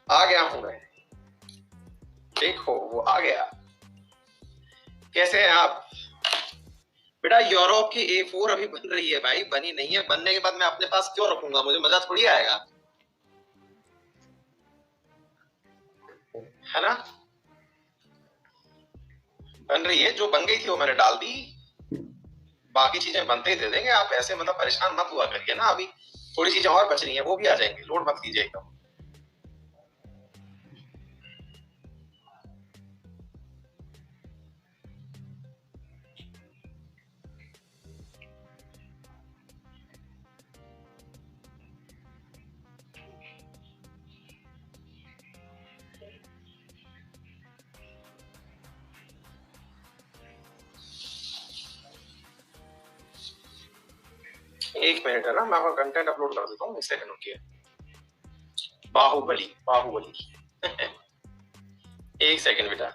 आ गया हूं मैं, देखो वो आ गया। कैसे हैं आप बेटा? यूरोप की A4 अभी बन रही है भाई, बनी नहीं है। बनने के बाद मैं अपने पास क्यों रखूंगा? मुझे मजा थोड़ी आएगा, है ना? बन रही है, जो बन गई थी वो मैंने डाल दी, बाकी चीजें बनते ही दे देंगे। आप ऐसे मतलब परेशान मत हुआ करिए ना। अभी थोड़ी चीजें और बच रही हैं, वो भी आ जाएंगी, लोड मत कीजिए एकदम। एक मिनट है ना, मैं अपना कंटेंट अपलोड कर देता हूँ, एक सेकंड रुकिए। बाहुबली बाहुबली एक सेकंड बेटा।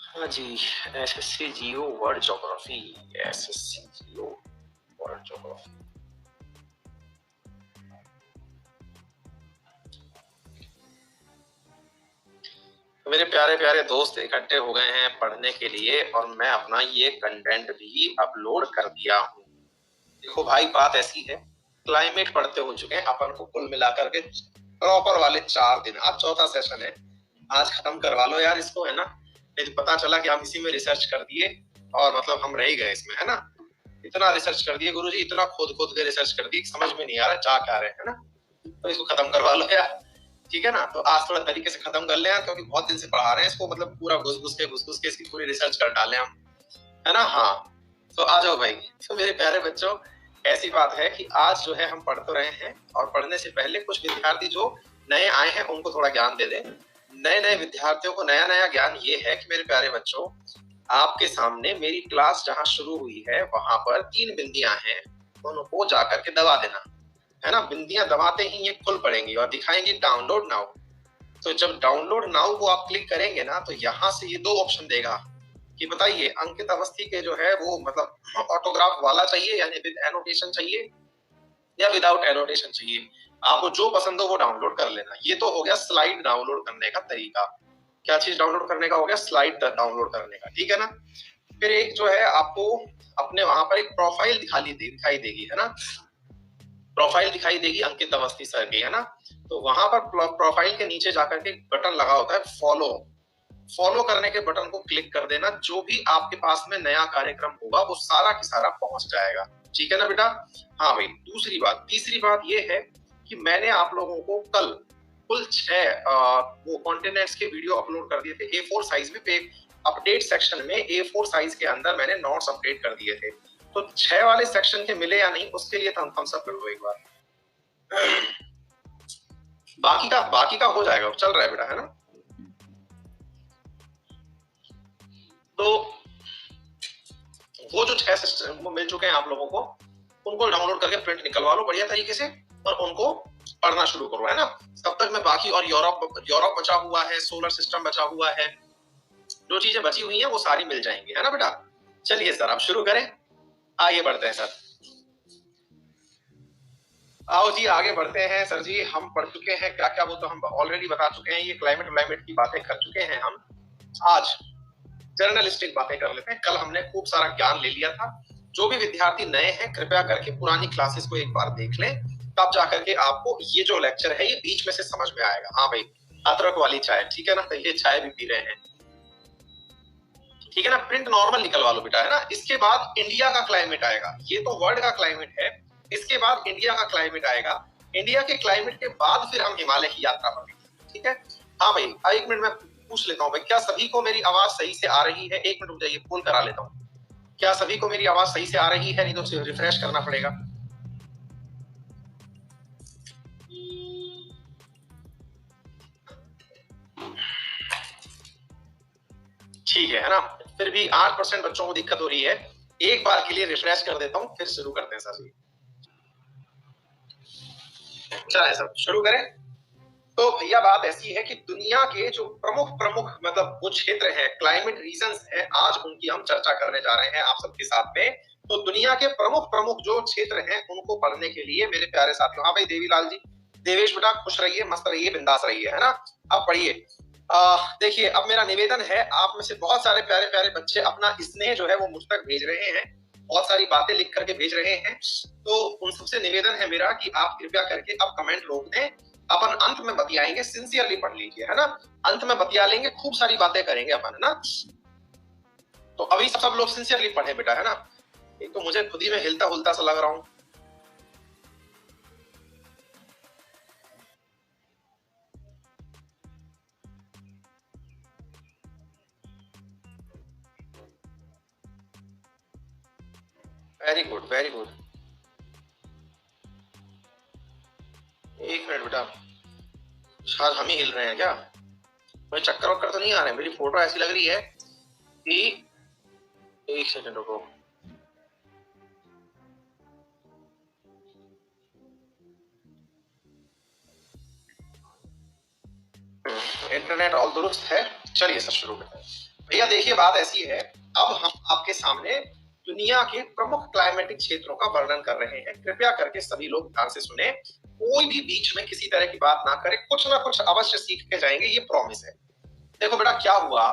हाँ जी, एसएससी जियो वर्ल्ड ज्योग्राफी, एसएससी जियो वर्ल्ड ज्योग्राफी। मेरे प्यारे प्यारे दोस्त इकट्ठे हो गए हैं पढ़ने के लिए, और मैं अपना ये कंटेंट भी अपलोड कर दिया हूँ। देखो भाई, बात ऐसी है, क्लाइमेट पढ़ते हो चुके हैं अपन को कुल मिलाकर के प्रॉपर वाले 4 दिन। आज चौथा सेशन है, आज खत्म करवा लो यार इसको, है ना? नहीं तो पता चला कि हम इसी में रिसर्च कर दिए और मतलब हम रह ही गए इसमें, है ना? इतना रिसर्च कर दिए गुरुजी, इतना खोद खोद के रिसर्च कर दी, समझ में नहीं आ रहा चाह क्या रहे, है ना? तो इसको खत्म करवा लो यार, ठीक है ना? तो आज थोड़ा तरीके से खत्म कर ले यार, क्योंकि बहुत दिन से पढ़ा रहे हैं इसको, मतलब पूरा घुस घुस के इसकी पूरी रिसर्च कर डाले हम, है ना? हाँ, तो आ जाओ भाई। तो मेरे प्यारे बच्चों, ऐसी बात है कि आज जो है हम पढ़ तो रहे हैं, और पढ़ने से पहले कुछ विद्यार्थी जो नए आए हैं उनको थोड़ा ज्ञान दे दें। नए नए विद्यार्थियों को नया नया ज्ञान ये है कि मेरे प्यारे बच्चों, आपके सामने मेरी क्लास जहां शुरू हुई है वहां पर 3 बिंदियां हैं, उनको जाकर के दबा देना, है ना? बिंदियां दबाते ही ये खुल पड़ेंगी और दिखाएंगे डाउनलोड नाउ। तो जब डाउनलोड नाउ को आप क्लिक करेंगे ना, तो यहाँ से ये 2 ऑप्शन देगा कि बताइए अंकित अवस्थी के जो है वो मतलब ऑटोग्राफ वाला चाहिए यानी विद एनोटेशन चाहिए या विदाउट एनोटेशन चाहिए। आपको जो पसंद हो वो डाउनलोड कर लेना। ये तो हो गया स्लाइड डाउनलोड करने का तरीका। क्या चीज डाउनलोड करने का हो गया? स्लाइड डाउनलोड करने का, ठीक है ना? फिर एक जो है आपको अपने वहां पर एक प्रोफाइल दिखाई देगी, है ना? प्रोफाइल दिखाई देगी अंकित अवस्थी सर की, है ना? तो वहां पर प्रोफाइल के नीचे जाकर के बटन लगा होता है फॉलो। फॉलो करने के बटन को क्लिक कर देना, जो भी आपके पास में नया कार्यक्रम होगा वो सारा की सारा पहुंच जाएगा, ठीक है ना बेटा? हाँ भाई, तीसरी बात ये है कि मैंने आप लोगों को कल कुल 6 वो कॉन्टिनेंट्स के वीडियो अपलोड कर दिए थे A4 साइज में। अपडेट सेक्शन में A4 साइज के अंदर मैंने नोट्स अपडेट कर दिए थे। तो 6 वाले सेक्शन के मिले या नहीं, उसके लिए थम्स अप कर दो एक बार। बाकी का हो जाएगा, चल रहा है बेटा, है ना? तो वो जो 6 सिस्टम वो मिल चुके हैं आप लोगों को, उनको डाउनलोड करके प्रिंट निकलवा लो बढ़िया तरीके से और उनको पढ़ना शुरू करो, है ना? तब तक मैं बाकी और यूरोप बचा हुआ है, सोलर सिस्टम बचा हुआ है, जो चीजें बची हुई हैं वो सारी मिल जाएंगी, है ना बेटा? चलिए सर, आप शुरू करें, आगे बढ़ते हैं सर। आओ जी, आगे बढ़ते हैं सर जी। हम पढ़ चुके हैं क्या क्या, वो तो हम ऑलरेडी बता चुके हैं। ये क्लाइमेट की बातें कर चुके हैं हम। आज जर्नलिस्टिक बातें कर लेते हैं। कल हमने खूब सारा ज्ञान ले लिया था। जो भी विद्यार्थी नए हैं, कृपया करके पुरानी क्लासेस को एक बार देख लें, तब जाकर के आपको ये जो लेक्चर है ये बीच में से समझ में आएगा। हाँ भाई, अदरक वाली चाय, ठीक है ना? तो ये चाय भी पी रहे हैं, ठीक है ना? प्रिंट नॉर्मल निकलवा लो बेटा, है ना? इसके बाद इंडिया का क्लाइमेट आएगा। ये तो वर्ल्ड का क्लाइमेट है, इसके बाद इंडिया का क्लाइमेट आएगा। इंडिया के क्लाइमेट के बाद फिर हम हिमालय की यात्रा पर, ठीक है? हाँ भाई, एक मिनट में पूछ लेता हूँ भाई, क्या सभी को मेरी आवाज सही से आ रही है? एक मिनट रुक जाइए, फोन करा लेता हूँ। क्या सभी को मेरी आवाज सही से आ रही है? नहीं तो रिफ्रेश करना पड़ेगा। ठीक है ना? फिर भी 8% बच्चों को दिक्कत हो रही है। एक बार के लिए रिफ्रेश कर देता हूँ, फिर शुरू करते हैं सर जी। चलिए सर, शुरू करें। तो भैया बात ऐसी है कि दुनिया के जो प्रमुख मतलब वो क्षेत्र हैं, क्लाइमेट रीजन्स हैं, आज उनकी हम चर्चा करने जा रहे हैं आप सबके साथ में। तो दुनिया के प्रमुख जो क्षेत्र हैं उनको पढ़ने के लिए मेरे प्यारे साथियों, हाँ भाई देवीलाल जी, देवेश बेटा खुश रहिए, मस्त रहिए, बिंदास रहिए, है ना। अब पढ़िए। देखिए अब मेरा निवेदन है, आप में से बहुत सारे प्यारे प्यारे बच्चे अपना स्नेह जो है वो मुझ तक भेज रहे हैं, बहुत सारी बातें लिख करके भेज रहे हैं, तो उन सबसे निवेदन है मेरा कि आप कृपया करके अब कमेंट रोक दें, अपन अंत में बतियाएंगे, सिंसियरली पढ़ लीजिए, है ना। अंत में बतिया लेंगे, खूब सारी बातें करेंगे अपन, है ना। तो अभी सब लोग सिंसियरली पढ़े बेटा, है ना। एक तो मुझे खुद ही में हिलता हुलता सा लग रहा हूँ। Very good very good. एक मिनट बेटा, शायद हम ही हिल रहे हैं क्या, मुझे चक्कर वक्कर तो नहीं आ रहे हैं, मेरी फोटो ऐसी लग रही है कि, एक सेकंड रुको। इंटरनेट ऑल दुरुस्त है, चलिए सब शुरू करते हैं। भैया देखिए बात ऐसी है, अब हम आपके सामने दुनिया के प्रमुख क्लाइमेटिक क्षेत्रों का वर्णन कर रहे हैं, कृपया करके सभी लोग ध्यान से सुने, कोई भी बीच में किसी तरह की बात ना करे, कुछ ना कुछ अवश्य सीख के जाएंगे, ये प्रॉमिस है। देखो बेटा क्या हुआ,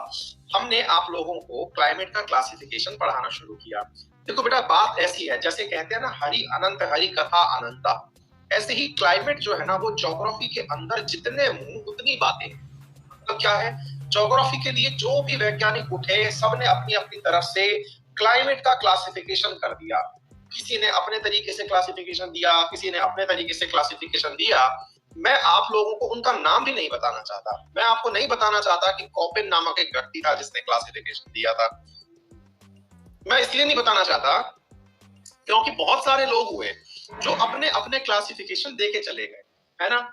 हमने आप लोगों को क्लाइमेट का क्लासिफिकेशन पढ़ाना शुरू किया। देखो बेटा बात ऐसी है, जैसे कहते हैं ना हरि अनंत हरि कथा अनंता, ऐसे ही क्लाइमेट जो है ना वो ज्योग्राफी के अंदर जितने मुंह उतनी बातें। मतलब क्या है, ज्योग्राफी के लिए जो भी वैज्ञानिक उठे सबने अपनी अपनी तरफ से क्लाइमेट का क्लासिफिकेशन कर दिया, किसी ने अपने तरीके से क्लासिफिकेशन दिया, किसी ने अपने तरीके से क्लासिफिकेशन दिया। मैं आप लोगों को उनका नाम भी नहीं बताना चाहता, मैं आपको नहीं बताना चाहता कि कॉपिन नामक एक व्यक्ति था जिसने क्लासिफिकेशन दिया था। मैं इसलिए नहीं बताना चाहता क्योंकि बहुत सारे लोग हुए जो अपने अपने क्लासिफिकेशन देके चले गए, है ना।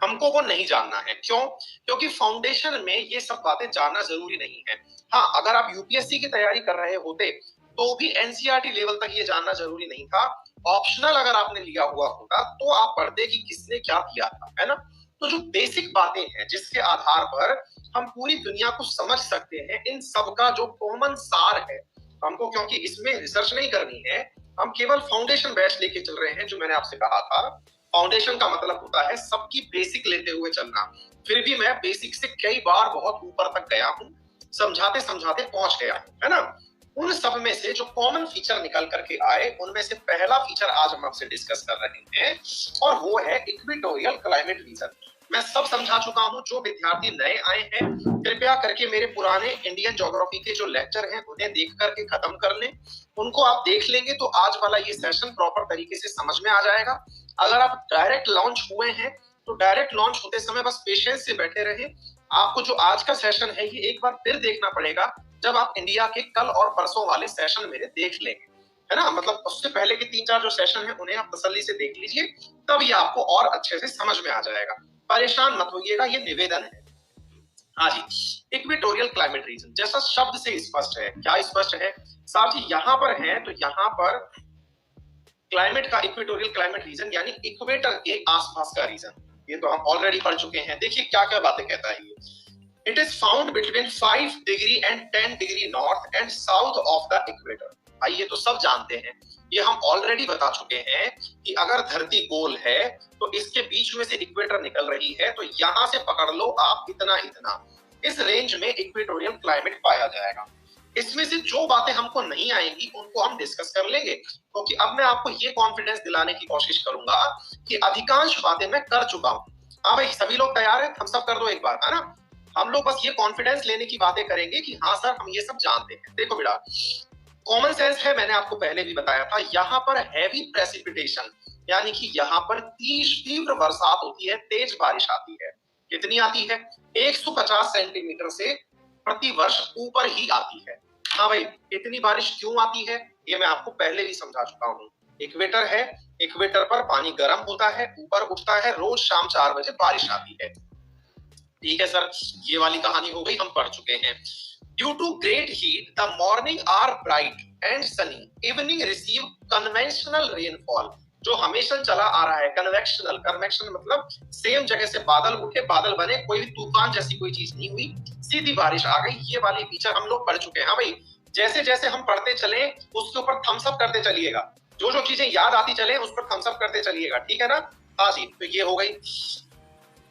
हमको वो नहीं जानना है, क्यों, क्योंकि फाउंडेशन में ये सब बातें जानना जरूरी नहीं है। हाँ अगर आप यूपीएससी की तैयारी कर रहे होते तो भी एनसीईआरटी लेवल तक ये जानना जरूरी नहीं था, ऑप्शनल अगर आपने लिया हुआ होता तो आप पढ़ते कि किसने क्या किया था, है ना। तो जो बेसिक बातें हैं जिसके आधार पर हम पूरी दुनिया को समझ सकते हैं, इन सब का जो कॉमन सार है हमको, क्योंकि इसमें रिसर्च नहीं करनी है, हम केवल फाउंडेशन बैच लेके चल रहे हैं, जो मैंने आपसे कहा था। फाउंडेशन का मतलब होता है सबकी बेसिक लेते हुए चलना, फिर भी मैं बेसिक से कई बार बहुत ऊपर तक गया हूँ, समझाते समझाते पहुंच गया हूँ, है ना। उन सब में से जो कॉमन फीचर निकल करके आए उनमें से पहला फीचर आज हम आपसे डिस्कस कर रहे हैं, और वो है इक्वेटोरियल क्लाइमेट रीजन। मैं सब समझा चुका हूं, जो विद्यार्थी नए आए हैं कृपया करके मेरे पुराने इंडियन ज्योग्राफी के जो लेक्चर हैं उन्हें देख करके खत्म कर लें, उनको आप देख लेंगे तो आज वाला ये सेशन प्रॉपर तरीके से समझ में आ जाएगा। अगर आप डायरेक्ट लॉन्च हुए हैं तो डायरेक्ट लॉन्च होते समय बस पेशेंस से बैठे रहे, आपको जो आज का सेशन है ये एक बार फिर देखना पड़ेगा जब आप इंडिया के कल और परसों वाले सेशन मेरे देख लेंगे, है ना। मतलब उससे पहले के 3-4 जो सेशन है उन्हें आप तसल्ली से देख लीजिए, तब ये आपको और अच्छे से समझ में आ जाएगा, परेशान मत होइएगा, ये निवेदन है। हाँ जी, इक्वेटोरियल क्लाइमेट रीजन जैसा शब्द से स्पष्ट है, क्या स्पष्ट है साहब जी, यहाँ पर है तो यहाँ पर क्लाइमेट का इक्वेटोरियल क्लाइमेट रीजन यानी इक्वेटर के आसपास का रीजन, ये तो हम ऑलरेडी पढ़ चुके हैं। देखिए क्या क्या बातें कहता है ये, it is found between 5 degree and 10 degree north and south of the equator. भाई ये तो सब जानते हैं, ये हम ऑलरेडी बता चुके हैं कि अगर धरती गोल है तो इसके बीच में से इक्वेटर निकल रही है, तो यहां से पकड़ लो आप इतना इतना, इस रेंज में इक्वेटोरियल क्लाइमेट पाया जाएगा। इसमें से जो बातें हमको नहीं आएंगी उनको हम डिस्कस कर लेंगे, क्योंकि अब मैं आपको ये कॉन्फिडेंस दिलाने की कोशिश करूंगा कि अधिकांश बातें मैं कर चुका हूं। हाँ भाई सभी लोग तैयार हैं, हम सब कर दो एक बार, है ना। हम लोग बस ये कॉन्फिडेंस लेने की बातें करेंगे कि हाँ सर हम ये सब जानते हैं। देखो बेटा कॉमन सेंस है, मैंने आपको पहले भी बताया था, यहाँ पर हैवी प्रेसिपिटेशन यानी कि यहाँ पर तीव्र बरसात होती है, तेज बारिश आती है। कितनी आती है, 150 सेंटीमीटर से प्रति वर्ष ऊपर ही आती है। हाँ भाई इतनी बारिश क्यों आती है ये मैं आपको पहले भी समझा चुका हूँ। इक्वेटर है, इक्वेटर पर पानी गर्म होता है, ऊपर उठता है, रोज शाम 4 बजे बारिश आती है। ठीक है सर, ये वाली कहानी हो गई, हम पढ़ चुके हैं। Due to great heat the morning are bright and sunny, evening receive conventional rainfall, जो हमेशा चला आ रहा है। कन्वेक्शनल, कन्वेक्शन मतलब सेम जगह से बादल उठे, बादल बने, कोई भी तूफान जैसी कोई चीज नहीं हुई, सीधी बारिश आ गई, ये वाली फीचर हम लोग पढ़ चुके हैं। हाँ भाई जैसे जैसे हम पढ़ते चले उसके ऊपर थम्स अप करते चलिएगा, जो जो चीजें याद आती चले उस पर थम्स अप करते चलिएगा, ठीक है ना। हाँ जी, तो ये हो गई।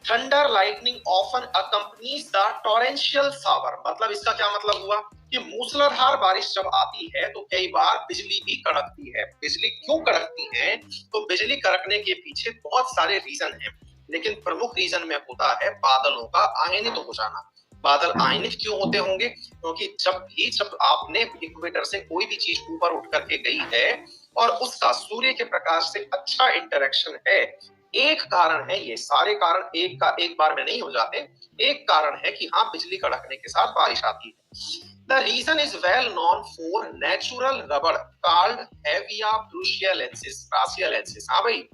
Thunder lightning often accompanies the torrential shower, मतलब इसका क्या मतलब हुआ कि मूसलाधार बारिश जब आती है तो कई बार बिजली भी कड़कती है। बिजली क्यों कड़कती है? तो बिजली कड़कने के पीछे बहुत सारे रीजन हैं, लेकिन प्रमुख रीजन में होता है बादलों का आयनित हो जाना। बादल आयनित क्यों होते होंगे? क्योंकि जब आपने इक्वेटर से कोई भी चीज ऊपर उठ करके गई है और उसका सूर्य के प्रकाश से अच्छा इंटरेक्शन है, एक कारण है, ये सारे कारण एक बार में नहीं हो जाते। एक कारण है कि हाँ, बिजली कड़कने के साथ बारिश आती है। The region is well known for natural rubber called hevea brasiliensis. हाँ भाई,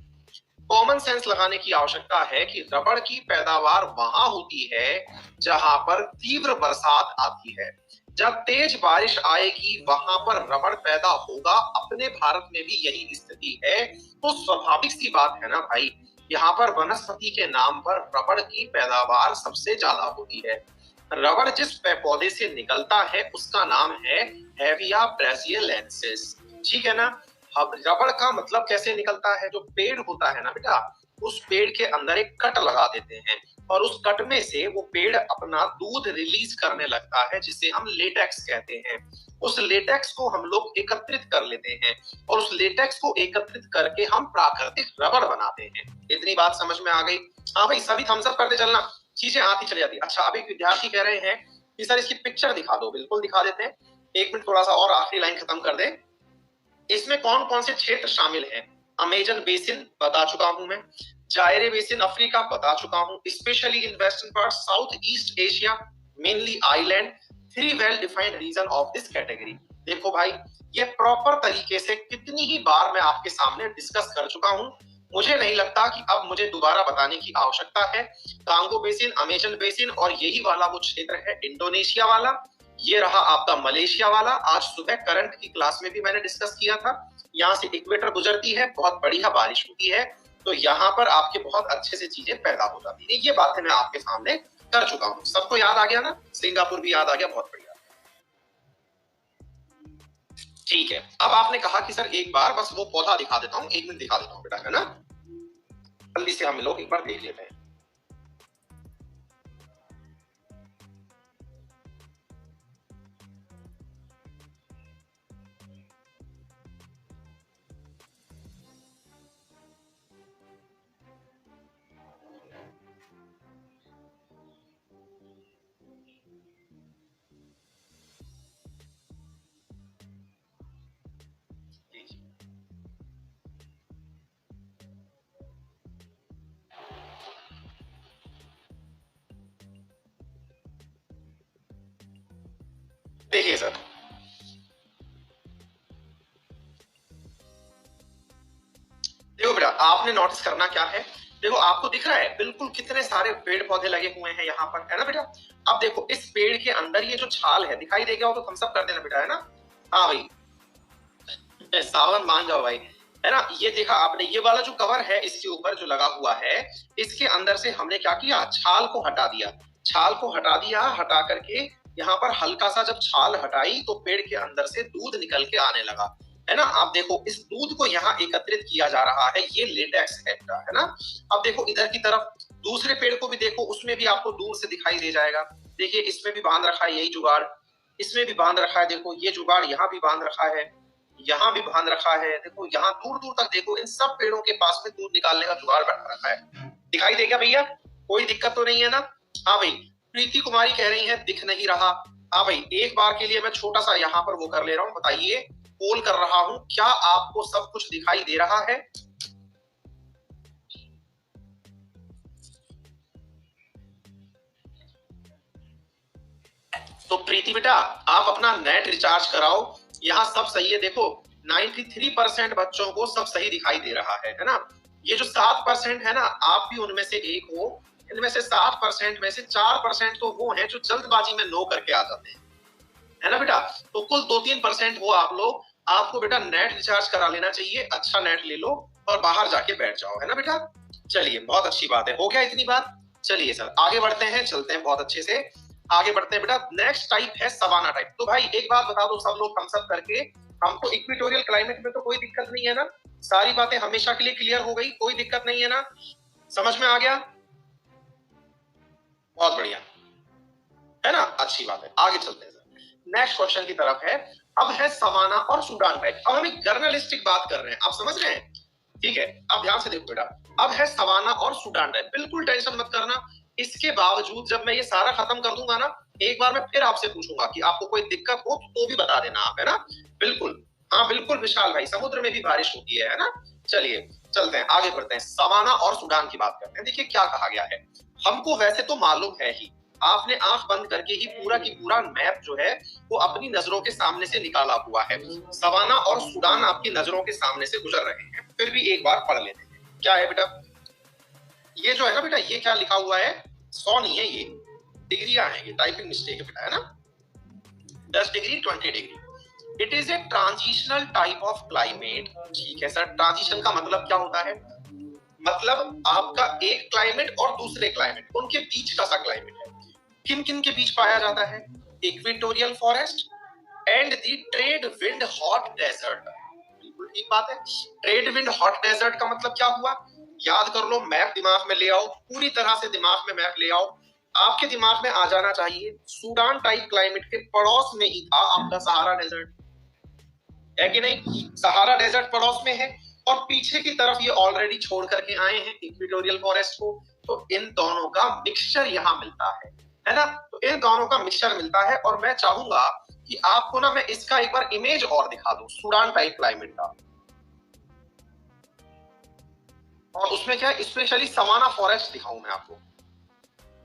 कॉमन सेंस लगाने की आवश्यकता है कि रबड़ की पैदावार वहां होती है जहां पर तीव्र बरसात आती है। जब तेज बारिश आएगी वहां पर रबड़ पैदा होगा। अपने भारत में भी यही स्थिति है, तो स्वाभाविक सी बात है ना भाई, यहाँ पर वनस्पति के नाम पर रबड़ की पैदावार सबसे ज्यादा होती है। रबड़ जिस पौधे से निकलता है उसका नाम है हेविया ब्रासिलियेंसिस। ठीक है ना? अब रबड़ का मतलब कैसे निकलता है? जो पेड़ होता है ना बेटा, उस पेड़ के अंदर एक कट लगा देते हैं और उस कट में से वो पेड़ अपना दूध रिलीज करने लगता है, जिसे हम लेटेक्स कहते हैं। उस लेटेक्स को हम लोग एकत्रित कर लेते हैं और उस लेटेक्स को एकत्रित करके हम प्राकृतिक रबड़ बनाते हैं। इतनी बात समझ में आ गई? हाँ भाई, सभी थम्स अप करते चलना, चीजें आती चली जाती। अच्छा, अब एक विद्यार्थी कह रहे हैं कि सर इसकी पिक्चर दिखा दो। बिल्कुल दिखा देते हैं, एक मिनट थोड़ा सा और आखिरी लाइन खत्म कर दे। इसमें कौन कौन से क्षेत्र शामिल हैं? अमेजन बेसिन बता चुका हूं मैं, जायरे बेसिन अफ्रीका बता चुका हूं, specially in western part south east Asia, mainly island, 3 well defined region of this category. देखो भाई, ये प्रॉपर तरीके से कितनी ही बार मैं आपके सामने डिस्कस कर चुका हूं, मुझे नहीं लगता कि अब मुझे दोबारा बताने की आवश्यकता है। कांगो बेसिन, अमेजन बेसिन और यही वाला वो क्षेत्र है इंडोनेशिया वाला। ये रहा आपका मलेशिया वाला, आज सुबह करंट की क्लास में भी मैंने डिस्कस किया था। यहाँ से इक्वेटर गुजरती है, बहुत बढ़िया बारिश होती है, तो यहाँ पर आपके बहुत अच्छे से चीजें पैदा हो जाती है। ये बातें मैं आपके सामने कर चुका हूँ। सबको याद आ गया ना? सिंगापुर भी याद आ गया, बहुत बढ़िया। ठीक है, अब आपने कहा कि सर एक बार बस वो पौधा दिखा देता हूँ, 1 मिनट दिखा देता हूँ बेटा, है ना? जल्दी से हम लोग एक बार देख लेते हैं। देखिए सर, देखो बेटा, आपने नोटिस करना क्या है, देखो आपको दिख रहा है बिल्कुल कितने सारे पेड़ पौधे लगे हुए हैं यहाँ पर, है ना बेटा? अब देखो इस पेड़ के अंदर ये जो छाल है, दिखाई दे गया हो तो थम्स अप कर देना बेटा, है ना? हाँ भाई, सावन मान जाओ भाई, है ना? ये देखा आपने, ये वाला जो कवर है इसके ऊपर जो लगा हुआ है, इसके अंदर से हमने क्या किया, छाल को हटा दिया। छाल को हटा दिया, हटा करके यहाँ पर हल्का सा जब छाल हटाई तो पेड़ के अंदर से दूध निकल के आने लगा, है ना? आप देखो इस दूध को यहाँ एकत्रित किया जा रहा है, ये लेटेक्स है ना? अब देखो इधर की तरफ दूसरे पेड़ को भी देखो, उसमें भी आपको दूर से दिखाई दे जाएगा। देखिए इसमें भी बांध रखा है यही जुगाड़, इसमें भी बांध रखा है, देखो ये जुगाड़ यहाँ भी बांध रखा है, यहाँ भी बांध रखा है। देखो यहाँ दूर दूर तक देखो, इन सब पेड़ों के पास में दूध निकालने का जुगाड़ बैठा रखा है। दिखाई देगा भैया? कोई दिक्कत तो नहीं है ना? हाँ भाई, प्रीति कुमारी कह रही है दिख नहीं रहा। हाँ भाई, एक बार के लिए मैं छोटा सा यहाँ पर वो कर ले रहा हूँ, बताइए, पोल कर रहा हूँ, क्या आपको सब कुछ दिखाई दे रहा है? तो प्रीति बेटा, आप अपना नेट रिचार्ज कराओ, यहाँ सब सही है। देखो 93% बच्चों को सब सही दिखाई दे रहा है ना? ये जो 7% है ना, आप भी उनमें से एक हो। इनमें से 7% में से 4% तो वो हैं जो जल्दबाजी में नो करके आ जाते हैं, है ना बेटा? तो कुल 2-3% हो आप लोग। आपको बेटा नेट रिचार्ज करा लेना चाहिए, अच्छा नेट ले लो और बाहर जाके बैठ जाओ, है ना बेटा? चलिए, बहुत अच्छी बात है। हो गया इतनी बात? चलिए सर आगे बढ़ते हैं, चलते हैं बहुत अच्छे से आगे बढ़ते हैं बेटा। नेक्स्ट टाइप है सवाना टाइप। तो भाई एक बात बता दो सब लोग थम्स अप करके, हमको इक्वेटोरियल क्लाइमेट में तो कोई दिक्कत नहीं है ना, सारी बातें हमेशा के लिए क्लियर हो गई, कोई दिक्कत नहीं है ना, समझ में आ गया? बहुत बढ़िया, है ना, अच्छी बात है। आगे चलते हैं सर, नेक्स्ट क्वेश्चन की तरफ है। अब है सवाना और सूडान टाइप। अब हम एक जर्नलिस्टिक बात कर रहे हैं, आप समझ रहे हैं? ठीक है, अब ध्यान से देखो बेटा, अब है सवाना और सूडान टाइप। बिल्कुल टेंशन मत करना, इसके बावजूद जब मैं ये सारा खत्म कर दूंगा ना, एक बार मैं फिर आपसे पूछूंगा कि आपको कोई दिक्कत हो तो भी बता देना आप, है ना? बिल्कुल, हाँ बिल्कुल विशाल भाई, समुद्र में भी बारिश होती है ना? चलिए चलते हैं, आगे बढ़ते हैं, सवाना और सूडान की बात करते हैं। देखिए क्या कहा गया है, हमको वैसे तो मालूम है ही, आपने आंख बंद करके ही पूरा की पूरा मैप जो है वो अपनी नजरों के सामने से निकाला हुआ है। सवाना और सूडान आपकी नजरों के सामने से गुजर रहे हैं, फिर भी एक बार पढ़ लेते हैं। क्या है बेटा, ये जो है ना बेटा, ये क्या लिखा हुआ है, 100 नहीं है, ये डिग्रियां हैं, ये टाइपिंग मिस्टेक है बेटा, है ना? 10 degree 20 degree. It is a transitional type of climate. ठीक है सर, ट्रांजिशन का मतलब क्या होता है? मतलब आपका एक क्लाइमेट और दूसरे क्लाइमेट, उनके बीच का सा क्लाइमेट है। किन किन के बीच पाया जाता है? Equatorial forest and the trade wind hot desert. बिल्कुल ठीक बात है, ट्रेड विंड हॉट डेजर्ट का मतलब क्या हुआ? याद कर लो, मैप दिमाग में ले आओ, पूरी तरह से दिमाग में मैप ले आओ, आपके दिमाग में आ जाना चाहिए सूडान टाइप क्लाइमेट के पड़ोस में ही था आपका सहारा डेजर्ट, है कि नहीं? सहारा डेजर्ट पड़ोस में है और पीछे की तरफ ये ऑलरेडी छोड़ करके आए हैं इक्वेटोरियल फॉरेस्ट को, तो इन दोनों का मिक्सचर यहाँ मिलता है ना? तो इन दोनों का मिक्सचर मिलता है और मैं चाहूंगा कि आपको ना मैं इसका एक बार इमेज और दिखा दूं सूडान टाइप क्लाइमेट का, और उसमें क्या है, स्पेशली सवाना फॉरेस्ट दिखाऊं मैं आपको।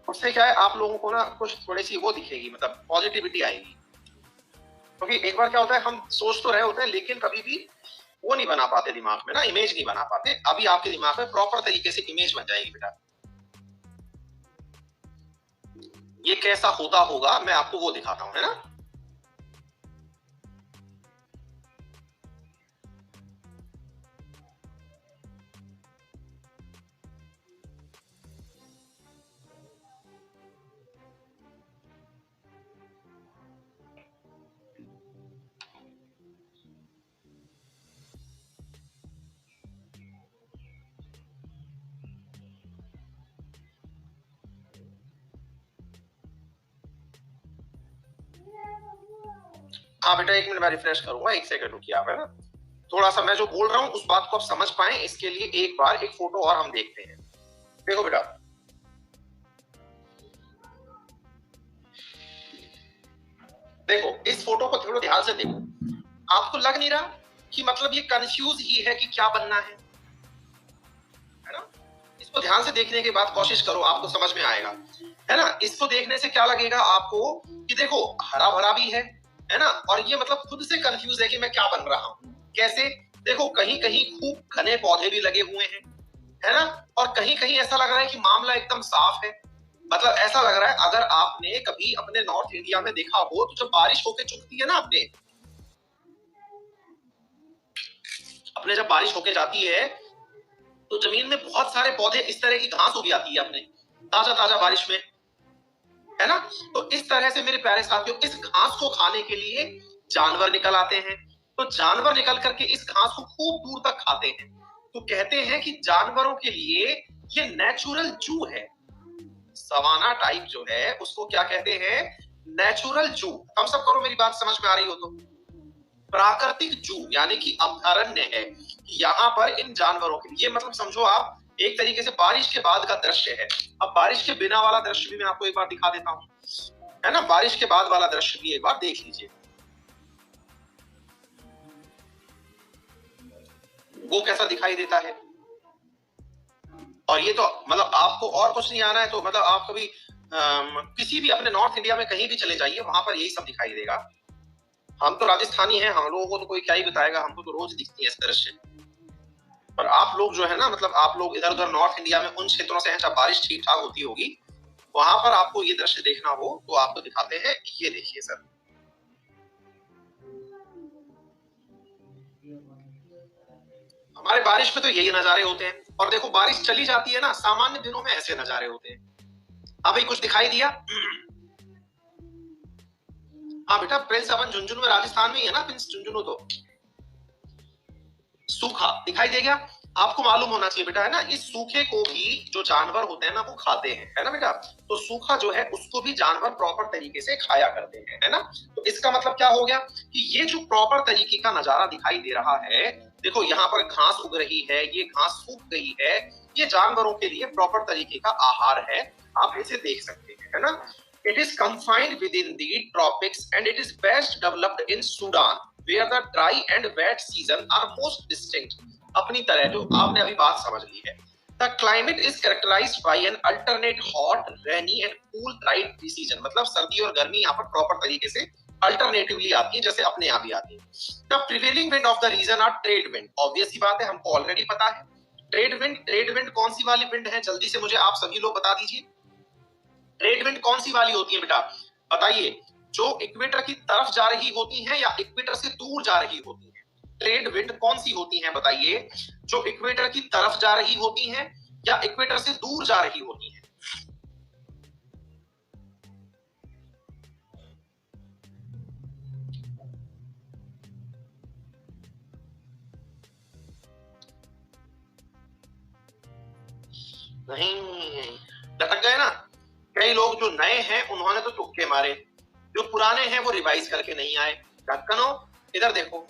उससे क्या है, आप लोगों को ना कुछ थोड़ी सी वो दिखेगी, मतलब पॉजिटिविटी आएगी। क्योंकि एक बार क्या होता है, हम सोच तो रहे होते हैं लेकिन कभी भी वो नहीं बना पाते दिमाग में ना, इमेज नहीं बना पाते। अभी आपके दिमाग में प्रॉपर तरीके से इमेज बन जाएगी बेटा। ये कैसा होता होगा मैं आपको वो दिखाता हूं, है ना? हाँ बेटा, एक मिनट मैं रिफ्रेश करूंगा, एक सेकंड रुकिए आप, है ना? थोड़ा सा मैं जो बोल रहा हूँ उस बात को आप समझ पाए, इसके लिए एक बार एक फोटो और हम देखते हैं। देखो बेटा, देखो इस फोटो को थोड़ा ध्यान से देखो, आपको लग नहीं रहा कि मतलब ये कंफ्यूज ही है कि क्या बनना है ना? इसको ध्यान से देखने के बाद कोशिश करो, आपको समझ में आएगा, है ना? इसको देखने से क्या लगेगा आपको कि देखो हरा भरा भी है ना? और ये मतलब खुद से कंफ्यूज है कि मैं क्या बन रहा हूं, कैसे? देखो कहीं कहीं खूब घने पौधे भी लगे हुए हैं, है ना? और कहीं कहीं ऐसा लग रहा है कि मामला एकदम साफ है। मतलब ऐसा लग रहा है, अगर आपने कभी अपने नॉर्थ इंडिया में देखा हो तो जब बारिश होके चुकती है ना, अपने जब बारिश होके जाती है तो जमीन में बहुत सारे पौधे, इस तरह की घास उग जाती है अपने ताजा ताजा बारिश में, है ना? तो इस तरह से मेरे प्यारे साथियों, इस घास को खाने के लिए जानवर निकल आते हैं। तो जानवर निकल करके इस घास को खूब दूर तक खाते हैं। तो कहते हैं कि जानवरों के लिए ये नेचुरल जू है। सवाना टाइप जो है उसको क्या कहते हैं? नेचुरल जू। हम सब करो, मेरी बात समझ में आ रही हो तो? प्राकृतिक जू यानी कि अभयारण्य है यहाँ पर इन जानवरों के लिए। मतलब समझो आप एक तरीके से बारिश के बाद का दृश्य है। अब बारिश के बिना वाला दृश्य भी मैं आपको एक बार दिखा देता हूँ, है ना? बारिश के बाद वाला दृश्य भी एक बार देख लीजिए, वो कैसा दिखाई देता है। और ये तो मतलब आपको और कुछ नहीं आना है तो मतलब आप कभी किसी भी अपने नॉर्थ इंडिया में कहीं भी चले जाइए, वहां पर यही सब दिखाई देगा। हम तो राजस्थानी हैं, हम लोगों को तो कोई क्या ही बताएगा, हमको तो रोज दिखती है इस दृश्य। पर आप लोग जो है ना, मतलब आप लोग इधर उधर नॉर्थ इंडिया में उन क्षेत्रों से हैं जब बारिश ठीक ठाक होती होगी, वहां पर आपको ये दृश्य देखना हो तो आपको दिखाते हैं। ये देखिए सर, हमारे बारिश में तो यही नजारे होते हैं। और देखो बारिश चली जाती है ना, सामान्य दिनों में ऐसे नजारे होते हैं। अभी कुछ दिखाई दिया? हाँ बेटा, प्रिंस अपन झुंझुनू में राजस्थान में ही है ना, प्रिंस झुंझुनू तो सूखा दिखाई दे गया। आपको मालूम होना चाहिए बेटा, है ना, इस सूखे को भी जो जानवर होते हैं ना वो खाते हैं, है ना बेटा। तो सूखा जो है उसको भी जानवर प्रॉपर तरीके से खाया करते हैं, है ना। तो इसका मतलब क्या हो गया कि ये जो प्रॉपर तरीके का नजारा दिखाई दे रहा है, देखो यहाँ पर घास उग रही है, ये घास सूख गई है, ये जानवरों के लिए प्रॉपर तरीके का आहार है, आप इसे देख सकते हैं, है ना। It is confined within the tropics and it is best developed in Sudan, where the dry and wet season are most distinct. अपनी तरह जो आपने अभी बात समझ ली है। The climate is characterized by an alternate hot, rainy and cool dry season. मतलब सर्दी और गर्मी यहाँ पर प्रॉपर तरीके से अल्टरनेटिवली आती है, जैसे अपने यहाँ भी आती है। The prevailing wind of the region are trade wind. Obvious सी बात है, हमको ऑलरेडी पता है। ट्रेड विंड कौन सी वाली विंड है, जल्दी से मुझे आप सभी लोग बता दीजिए। ट्रेड विंड कौन सी वाली होती है बेटा, बताइए। जो इक्वेटर की तरफ जा रही होती है या इक्वेटर से दूर जा रही होती है? ट्रेड विंड कौन सी होती है बताइए, जो इक्वेटर की तरफ जा रही होती है या इक्वेटर से दूर जा रही होती है? नहीं, लटक गए ना। कई लोग जो नए हैं उन्होंने तो तुक्के मारे, जो पुराने हैं वो रिवाइज करके नहीं आए। ढक्कनो इधर देखो,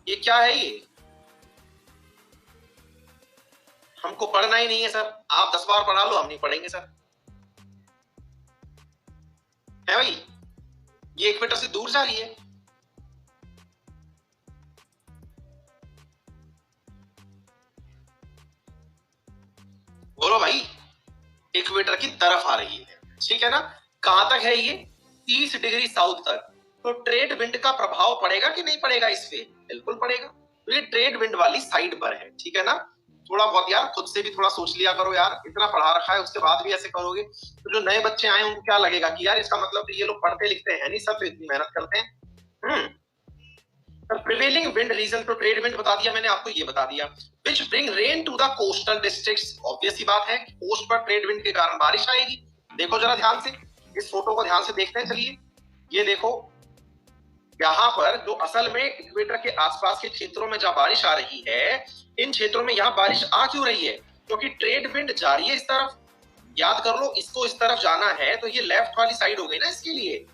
ये क्या है? ये हमको पढ़ना ही नहीं है सर, आप 10 बार पढ़ा लो, हम नहीं पढ़ेंगे सर, है भाई। ये इक्वेटर से दूर जा रही है, बोलो भाई। इक्वेटर की तरफ आ रही है, ठीक है ना। कहां तक है ये? 30 डिग्री साउथ तक। तो ट्रेड विंड का प्रभाव पड़ेगा कि नहीं पड़ेगा इस पे? बिल्कुल पड़ेगा। तो ये ट्रेड विंड वाली साइड पर है, ठीक है ना। थोड़ा बहुत यार खुद से भी थोड़ा सोच लिया करो यार, इतना पढ़ा रखा है उसके बाद भी ऐसे करोगे तो जो नए बच्चे आए उनको क्या लगेगा कि यार इसका मतलब ये लोग पढ़ते लिखते हैं नहीं, सब तो इतनी मेहनत करते हैं। प्रिवेलिंग विंड रीजन तो ट्रेड विंड बता दिया मैंने आपको, ये बता दिया। Which bring rain to the coastal districts, obvious सी बात है कोस्ट पर ट्रेड विंड के कारण बारिश आएगी। देखो जरा ध्यान से, इस फोटो को ध्यान से देखते हैं, चलिए ये देखो, यहाँ पर जो असल में इक्वेटर के आसपास के क्षेत्रों में जहाँ बारिश आ रही है, इन क्षेत्रों में यहाँ बारिश आ क्यों रही है? क्योंकि ट्रेड विंड जा रही है इस तरफ। याद कर लो, इसको इस तरफ जाना है तो ये लेफ्ट वाली साइड हो गई ना इसके लिए।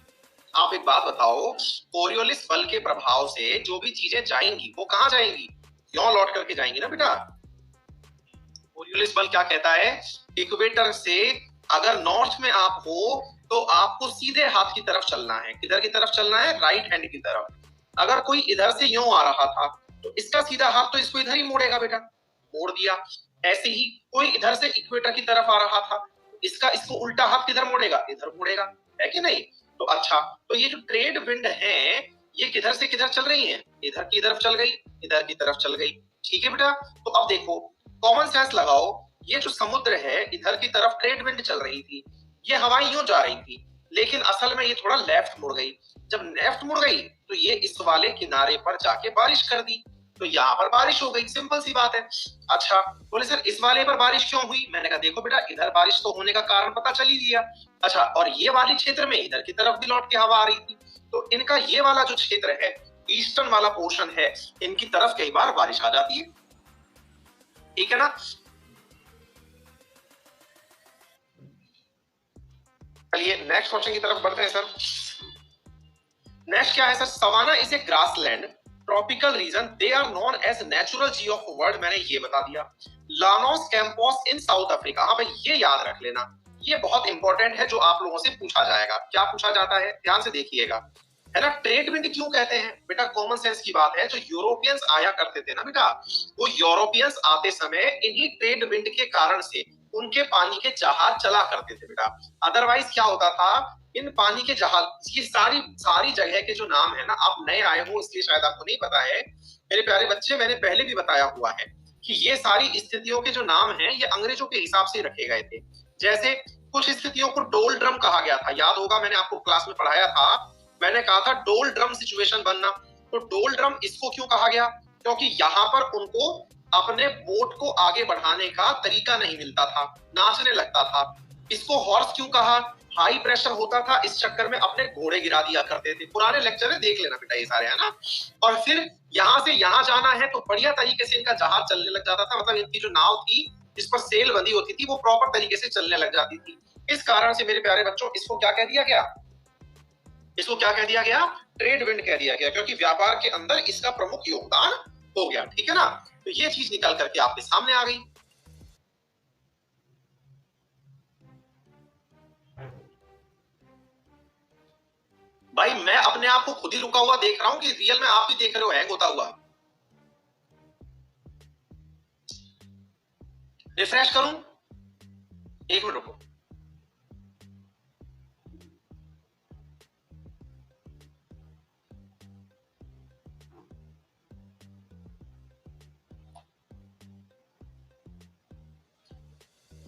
आप एक बात बताओ, कोरियोलिस बल के प्रभाव से जो भी चीजें जाएंगी वो कहां जाएंगी? यों लौट करके जाएंगी ना बेटा। कोरियोलिस बल क्या कहता है? इक्वेटर से अगर नॉर्थ में आप हो तो आपको सीधे हाथ की तरफ चलना है। किधर की तरफ चलना है? राइट हैंड की तरफ। अगर कोई इधर से यूं आ रहा था तो इसका सीधा हाथ तो इसको इधर ही मोड़ेगा बेटा, मोड़ दिया। ऐसे ही कोई इधर से इक्वेटर की तरफ आ रहा था, इसका इसको उल्टा हाथ किधर मोड़ेगा? इधर मोड़ेगा, है कि नहीं? तो अच्छा, तो ये जो ट्रेड विंड है ये किधर से किधर चल रही है? इधर की तरफ चल गई, इधर की तरफ चल गई, ठीक है बेटा। तो अब देखो, कॉमन सेंस लगाओ, ये जो समुद्र है इधर की तरफ ट्रेड विंड चल रही थी, ये हवाएं यूं जा रही थी, लेकिन असल में ये थोड़ा लेफ्ट मुड़ गई। जब लेफ्ट मुड़ गई तो ये इस वाले किनारे पर जाके बारिश कर दी, तो यहाँ पर बारिश हो गई, सिंपल सी बात है। अच्छा बोले सर इस वाले पर बारिश क्यों हुई? मैंने कहा देखो बेटा, इधर बारिश तो होने का कारण पता चल ही दिया। अच्छा, और ये वाले क्षेत्र में इधर की तरफ भी लौट के हवा आ रही थी, तो इनका ये वाला जो क्षेत्र है, ईस्टर्न वाला पोर्शन है, इनकी तरफ कई बार बारिश आ जाती है, ठीक है ना। चलिए नेक्स्ट क्वेश्चन की तरफ बढ़ते हैं सर। नेक्स्ट क्या है sir? Savanna is a grassland tropical region, they are known as natural zoo of world, मैंने ये बता दिया। Llanos Campos in South Africa, हाँ भाई ये याद रख लेना, ये बहुत इंपॉर्टेंट है, जो आप लोगों से पूछा जाएगा। क्या पूछा जाता है? ध्यान से देखिएगा, है ना। ट्रेड विंड क्यों कहते हैं बेटा? कॉमन सेंस की बात है, जो यूरोपियंस आया करते थे ना बेटा, वो यूरोपियंस आते समय इन्हीं ट्रेड विंड के कारण से उनके पानी के जहाज चला करते थे बेटा। अदरवाइज क्या होता था, इन पानी के जहाज, ये सारी जगह के जो नाम है ना, आप नए आए हो इसलिए शायद आपको नहीं पता है मेरे प्यारे बच्चे, मैंने पहले भी बताया हुआ है कि ये सारी स्थितियों के जो नाम हैं ये अंग्रेजों के हिसाब से रखे गए थे। जैसे कुछ स्थितियों को डोल ड्रम कहा गया था, याद होगा मैंने आपको क्लास में पढ़ाया था, मैंने कहा था डोल ड्रम सिचुएशन बनना। तो डोल ड्रम इसको क्यों कहा गया? क्योंकि यहाँ पर उनको अपने बोट को आगे बढ़ाने का तरीका नहीं मिलता था, नाचने लगता था। इसको हॉर्स क्यों कहा? हाई प्रेशर होता था, इस चक्कर में अपने घोड़े गिरा दिया करते थे। पुराने लेक्चर है, देख लेना बेटा ये सारे, है ना। और फिर यहाँ से यहाँ जाना है तो बढ़िया तरीके से इनका जहाज चलने लग जाता था, मतलब इनकी जो नाव थी जिस पर सेल बंधी होती थी वो प्रॉपर तरीके से चलने लग जाती थी। इस कारण से मेरे प्यारे बच्चों इसको क्या कह दिया गया, इसको क्या कह दिया गया, ट्रेड विंड कह दिया गया, क्योंकि व्यापार के अंदर इसका प्रमुख योगदान हो गया। ठीक है ना, तो ये चीज निकल करके आपके सामने आ गई। भाई मैं अपने आप को खुद ही रुका हुआ देख रहा हूं कि रियल में आप भी देख रहे हो हैंग होता हुआ। रिफ्रेश करूं, एक मिनट रुको।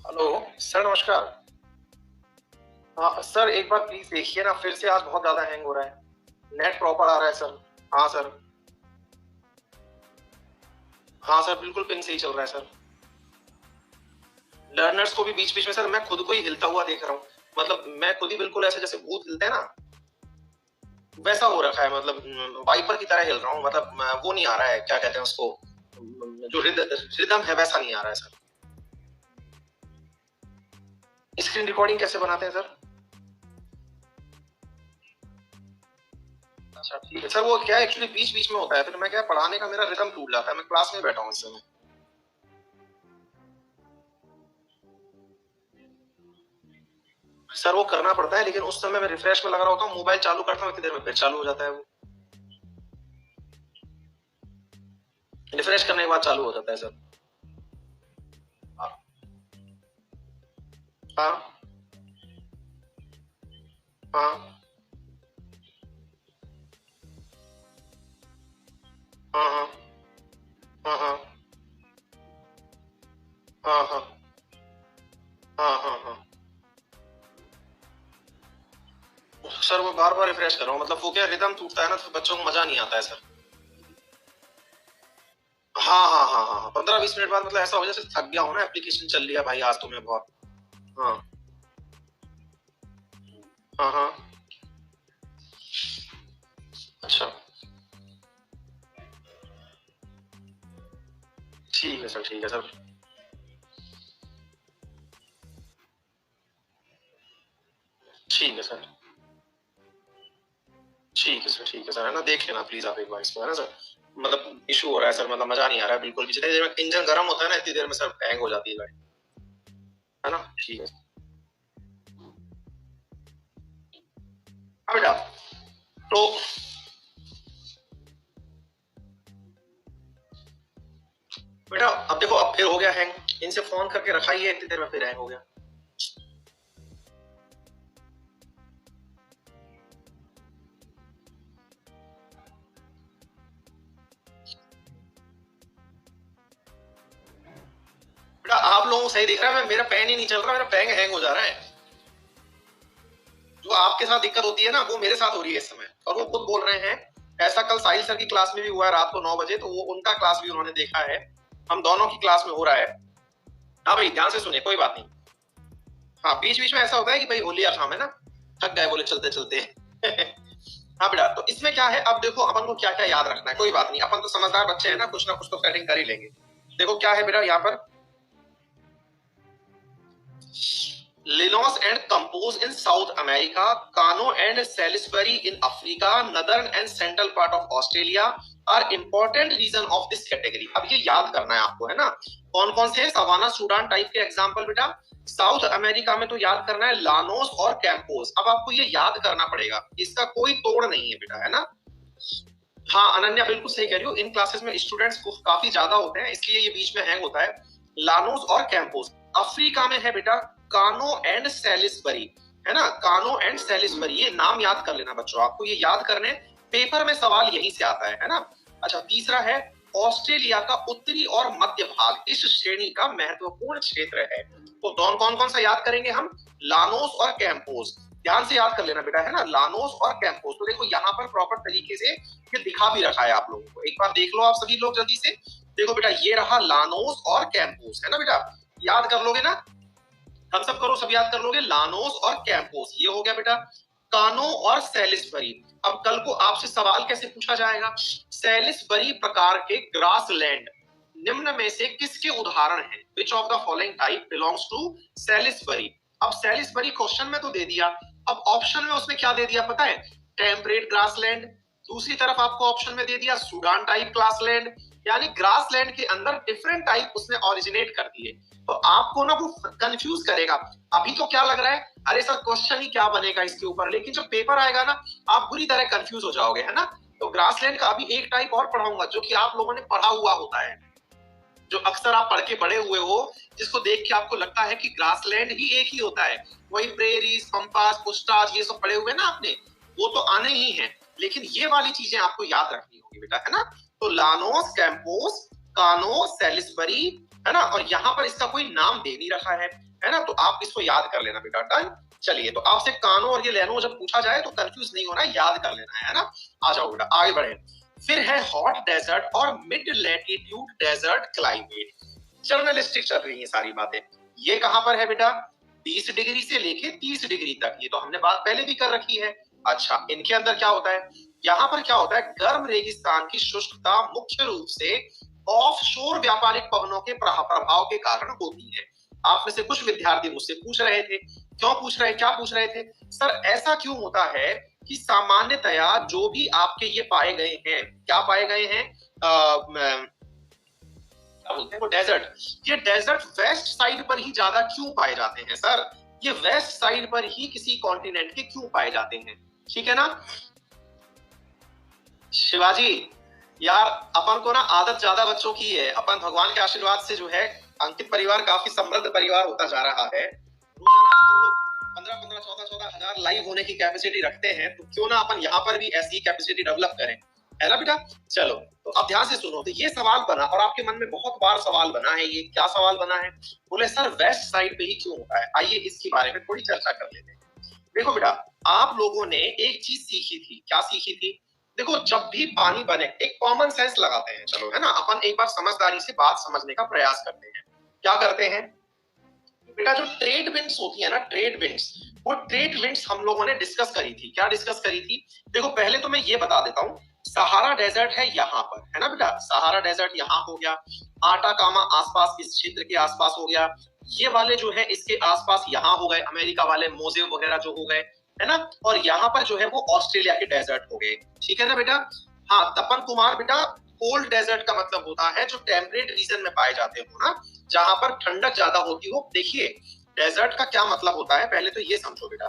हेलो सर, नमस्कार। हाँ सर, एक बार प्लीज देखिए ना, फिर से आज बहुत ज्यादा हैंग हो रहा है। नेट प्रॉपर आ रहा है सर। हाँ सर, हाँ सर, बिल्कुल पिंग सही चल रहा है सर। लर्नर्स को भी बीच बीच में सर मैं खुद को ही हिलता हुआ देख रहा हूँ, मतलब मैं खुद ही बिल्कुल ऐसे जैसे भूत हिलते हैं ना, वैसा हो रखा है, मतलब वाइपर की तरह हिल रहा हूँ, मतलब वो नहीं आ रहा है, क्या कहते हैं उसको, जो रिदम है वैसा नहीं आ रहा है सर। स्क्रीन रिकॉर्डिंग कैसे बनाते हैं सर? अच्छा ठीक है सर, वो क्या एक्चुअली बीच बीच में होता है, फिर मैं क्या पढ़ाने का मेरा रिदम टूट जाता है, मैं क्लास में बैठा हूँ इस समय। सर वो करना पड़ता है, लेकिन उस समय मैं रिफ्रेश में लगा रहा होता हूँ, मोबाइल चालू करता हूँ, इतनी देर में फिर चालू हो जाता है वो, रिफ्रेश करने के बाद चालू हो जाता है सर। हाँ हाँ हाँ हाँ हाँ हाँ हाँ हाँ हाँ हाँ सर वो बार बार रिफ्रेश कर रहा हूँ, मतलब वो क्या रिदम टूटता है ना, तो बच्चों को मजा नहीं आता है सर। हाँ हाँ हाँ हाँ 15-20 मिनट बाद, मतलब ऐसा हो जैसे थक गया हूँ ना, एप्लीकेशन चल रही है भाई आज तो मैं बहुत। हाँ हाँ हाँ अच्छा ठीक है सर, ठीक है सर। ठीक है सर, ठीक है सर, ठीक है सर, है ना, देख लेना प्लीज आप एक बार इसको, है ना सर, मतलब इशू हो रहा है सर, मतलब मजा नहीं आ रहा है बिल्कुल भी, जितनी देर में इंजन गर्म होता है ना इतनी देर में सर हैंग हो जाती है गाड़ी, है ना। ठीक है, हाँ बेटा, तो बेटा अब देखो, अब फिर हो गया हैंग, इनसे फोन करके रखा ही है, इतनी देर में फिर हैंग हो गया। बेटा आप लोगों को सही दिख रहा है, मेरा पेन ही नहीं चल रहा, मेरा पेन हैंग हो जा रहा है। जो आपके साथ दिक्कत होती है ना, वो मेरे साथ हो रही है इस समय, और वो खुद बोल रहे हैं ऐसा। कल साहिल सर की क्लास में भी हुआ है रात को 9 बजे, तो वो उनका क्लास भी उन्होंने देखा है, हम दोनों की क्लास में हो रहा है। हाँ भाई ध्यान से सुनिए, कोई बात नहीं। हाँ बीच बीच में ऐसा होता है कि भाई होली शाम है ना, थक गए बोले चलते चलते। हाँ बेटा, तो इसमें क्या है, अब देखो अपन को क्या क्या याद रखना है, कोई बात नहीं, अपन तो समझदार बच्चे हैं ना, कुछ ना कुछ तो सेटिंग कर ही लेंगे। देखो क्या है बेटा यहाँ पर, Linus and compose in South America, Kano and Salisbury in Africa, Northern and Central part of Australia are important region of this category। अब ये याद करना है आपको, है ना, कौन कौन से सवाना सूडान टाइप के एग्जाम्पल बेटा। साउथ अमेरिका में तो याद करना है लानोस और कैंपोस, अब आपको ये याद करना पड़ेगा, इसका कोई तोड़ नहीं है बेटा, है ना। हाँ अनन्या बिल्कुल सही कह रही हो, इन क्लासेस में स्टूडेंट्स काफी ज्यादा होते हैं, इसलिए ये बीच में हैंग होता है। लानोस और कैंपोस अफ्रीका में है बेटा, कानो एंड सैलिसबरी, है ना, कानो एंड सैलिसबरी, ये नाम याद कर लेना बच्चों, आपको ये याद करने, पेपर में सवाल यहीं से आता है ना। अच्छा तीसरा है ऑस्ट्रेलिया का उत्तरी और मध्य भाग इस श्रेणी का महत्वपूर्ण क्षेत्र है। तो कौन कौन सा याद करेंगे हम, लानोस और कैंपोस, ध्यान से याद कर लेना बेटा, है ना, लानोस और कैंपोस। तो देखो यहाँ पर प्रॉपर तरीके से ये दिखा भी रखा है आप लोगों को, एक बार देख लो आप सभी लोग जल्दी से। देखो बेटा ये रहा लानोस और कैंपोस, है ना बेटा, याद कर लोगे ना। हम सब करो, सब याद कर लोगे। लानोस और कैंपोस, ये हो गया बेटा। कानो और सैलिसबरी। अब कल को आपसे सवाल कैसे पूछा जाएगा? सैलिसबरी प्रकार के ग्रासलैंड निम्न में से किसके उदाहरण हैं? Which of the following type belongs to Salisbury? अब सैलिसबरी क्वेश्चन में तो दे दिया, अब ऑप्शन में उसने क्या दे दिया पता है? Temperate grassland. दूसरी तरफ आपको ऑप्शन में दे दिया सूडान टाइप ग्रासलैंड। यानी ग्रासलैंड के अंदर डिफरेंट टाइप उसने ओरिजिनेट कर दिए। तो आपको ना वो कंफ्यूज करेगा। अभी तो क्या लग रहा है, अरे सर क्वेश्चन ही क्या बनेगा इसके ऊपर, लेकिन जब पेपर आएगा ना आप बुरी तरह कंफ्यूज हो जाओगे, है ना। तो ग्रासलैंड का अभी एक टाइप और पढ़ाऊंगा जो कि आप लोगों ने पढ़ा हुआ होता है, जो अक्सर आप पढ़ के बड़े हुए हो, जिसको देख के आपको लगता है कि ग्रासलैंड ही एक ही होता है। वही प्रेरीज, पंपास, पुस्टास, ये सब पढ़े हुए ना आपने, वो तो आने ही है, लेकिन ये वाली चीजें आपको याद रखनी होगी बेटा, है ना। तो लानोस, कैंपोस, कानो, सैलिसबरी, है ना। और यहाँ पर इसका कोई नाम दे नहीं रखा है ना। तो आप इसको याद कर लेना बेटा। डन। चलिए, तो आपसे कानो और ये लेनो जब पूछा जाए तो कंफ्यूज नहीं होना, याद कर लेना है ना। आ जाओ बेटा, आगे बढ़े। फिर है हॉट डेजर्ट और mid latitude desert climate. Journalistic चल रही है सारी बातें। ये कहां पर है बेटा? 20 डिग्री से लेके 30 डिग्री तक। ये तो हमने बात पहले भी कर रखी है। अच्छा, इनके अंदर क्या होता है? यहाँ पर क्या होता है? गर्म रेगिस्तान की शुष्कता मुख्य रूप से ऑफशोर व्यापारिक पवनों के प्रभाव के कारण होती है। आप में से कुछ विद्यार्थी मुझसे पूछ रहे थे, क्यों पूछ रहे, क्या पूछ रहे थे? सर ऐसा क्यों होता है कि सामान्यतया जो भी आपके ये पाए गए हैं, क्या पाए गए हैं, क्या बोलते हैं वो, डेजर्ट, ये डेजर्ट वेस्ट साइड पर ही ज्यादा क्यों पाए जाते हैं? सर ये वेस्ट साइड पर ही किसी कॉन्टिनेंट के क्यों पाए जाते हैं? ठीक है ना शिवाजी? यार अपन को ना आदत ज्यादा बच्चों की है, अपन भगवान के आशीर्वाद से जो है अंकित परिवार काफी समृद्ध परिवार होता जा रहा है। रोजाना अपन लोग 15-15, 14-14 हजार लाइव होने की कैपेसिटी रखते हैं, तो क्यों ना अपन यहाँ पर भी ऐसी कैपेसिटी डेवलप करें, है ना बेटा। चलो, तो अब ध्यान से सुनो। तो ये सवाल बना और आपके मन में बहुत बार सवाल बना है, ये क्या सवाल बना है? बोले सर वेस्ट साइड पे ही क्यों होता है। आइए इसके बारे में थोड़ी चर्चा कर लेते हैं। देखो बेटा, आप लोगों ने एक चीज सीखी थी, क्या सीखी थी? देखो, जब भी पानी बने एक कॉमन सेंस लगाते हैं, चलो है ना, अपन एक बार समझदारी से बात समझने का प्रयास करते हैं। क्या करते हैं बेटा? जो ट्रेड विंड्स होती है ना, ट्रेड विंड्स, वो ट्रेड विंड्स हम लोगों ने डिस्कस करी थी। क्या डिस्कस करी थी? देखो पहले तो मैं ये बता देता हूँ, सहारा डेजर्ट है यहाँ पर, है ना बेटा। सहारा डेजर्ट यहाँ हो गया, आटाकामा आसपास, इस क्षेत्र के आसपास हो गया। ये वाले जो है इसके आसपास यहाँ हो गए, अमेरिका वाले मोजे वगैरह जो हो गए, है ना। और यहाँ पर जो है वो ऑस्ट्रेलिया के डेजर्ट हो गए, ठीक है ना बेटा। हाँ, तपन कुमार बेटा, कोल्ड डेजर्ट का मतलब होता है जो टेम्परेट रीजन में पाए जाते हो ना, जहां पर ठंडक ज्यादा होती हो। देखिए डेजर्ट का क्या मतलब होता है, पहले तो ये समझो बेटा।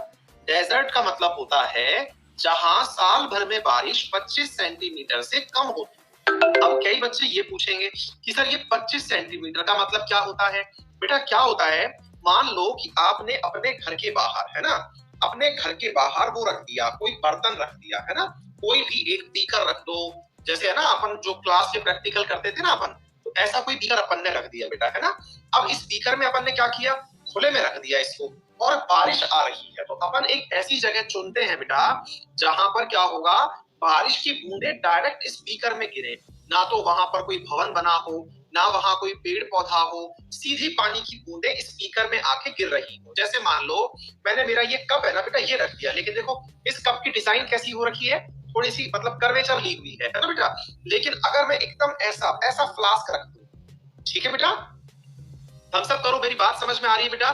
डेजर्ट का मतलब होता है जहां साल भर में बारिश 25 सेंटीमीटर से कम होती है। अब कई बच्चे ये पूछेंगे कि सर ये 25 सेंटीमीटर का मतलब क्या होता है? बेटा क्या होता है, मान लो कि आपने अपने घर के बाहर, है ना, अपने घर के बाहर वो रख दिया, कोई बर्तन रख दिया, है ना, कोई भी एक बीकर रख दो, जैसे है ना अपन जो क्लास के प्रैक्टिकल करते थे ना अपन, तो ऐसा कोई बीकर अपन ने रख दिया बेटा, है ना। अब इस बीकर में अपन ने क्या किया, खुले में रख दिया इसको, और बारिश आ रही है, तो अपन एक ऐसी जगह चुनते हैं बेटा जहां पर क्या होगा, बारिश की बूंदे डायरेक्ट इस बीकर में गिरे, ना तो वहां पर कोई भवन बना हो, ना वहां कोई पेड़ पौधा हो, सीधी पानी की बूंदे इस बीकर में आके गिर रही हो। जैसे मान लो मैंने मेरा ये कप है ना बेटा, ये रख दिया, लेकिन देखो इस कप की डिजाइन कैसी हो रखी है, थोड़ी सी मतलब कर्वेचर ली हुई है ना बेटा। लेकिन अगर मैं एकदम ऐसा ऐसा फ्लास्क रख दूं, ठीक है बेटा, हम सब करो, मेरी बात समझ में आ रही है बेटा?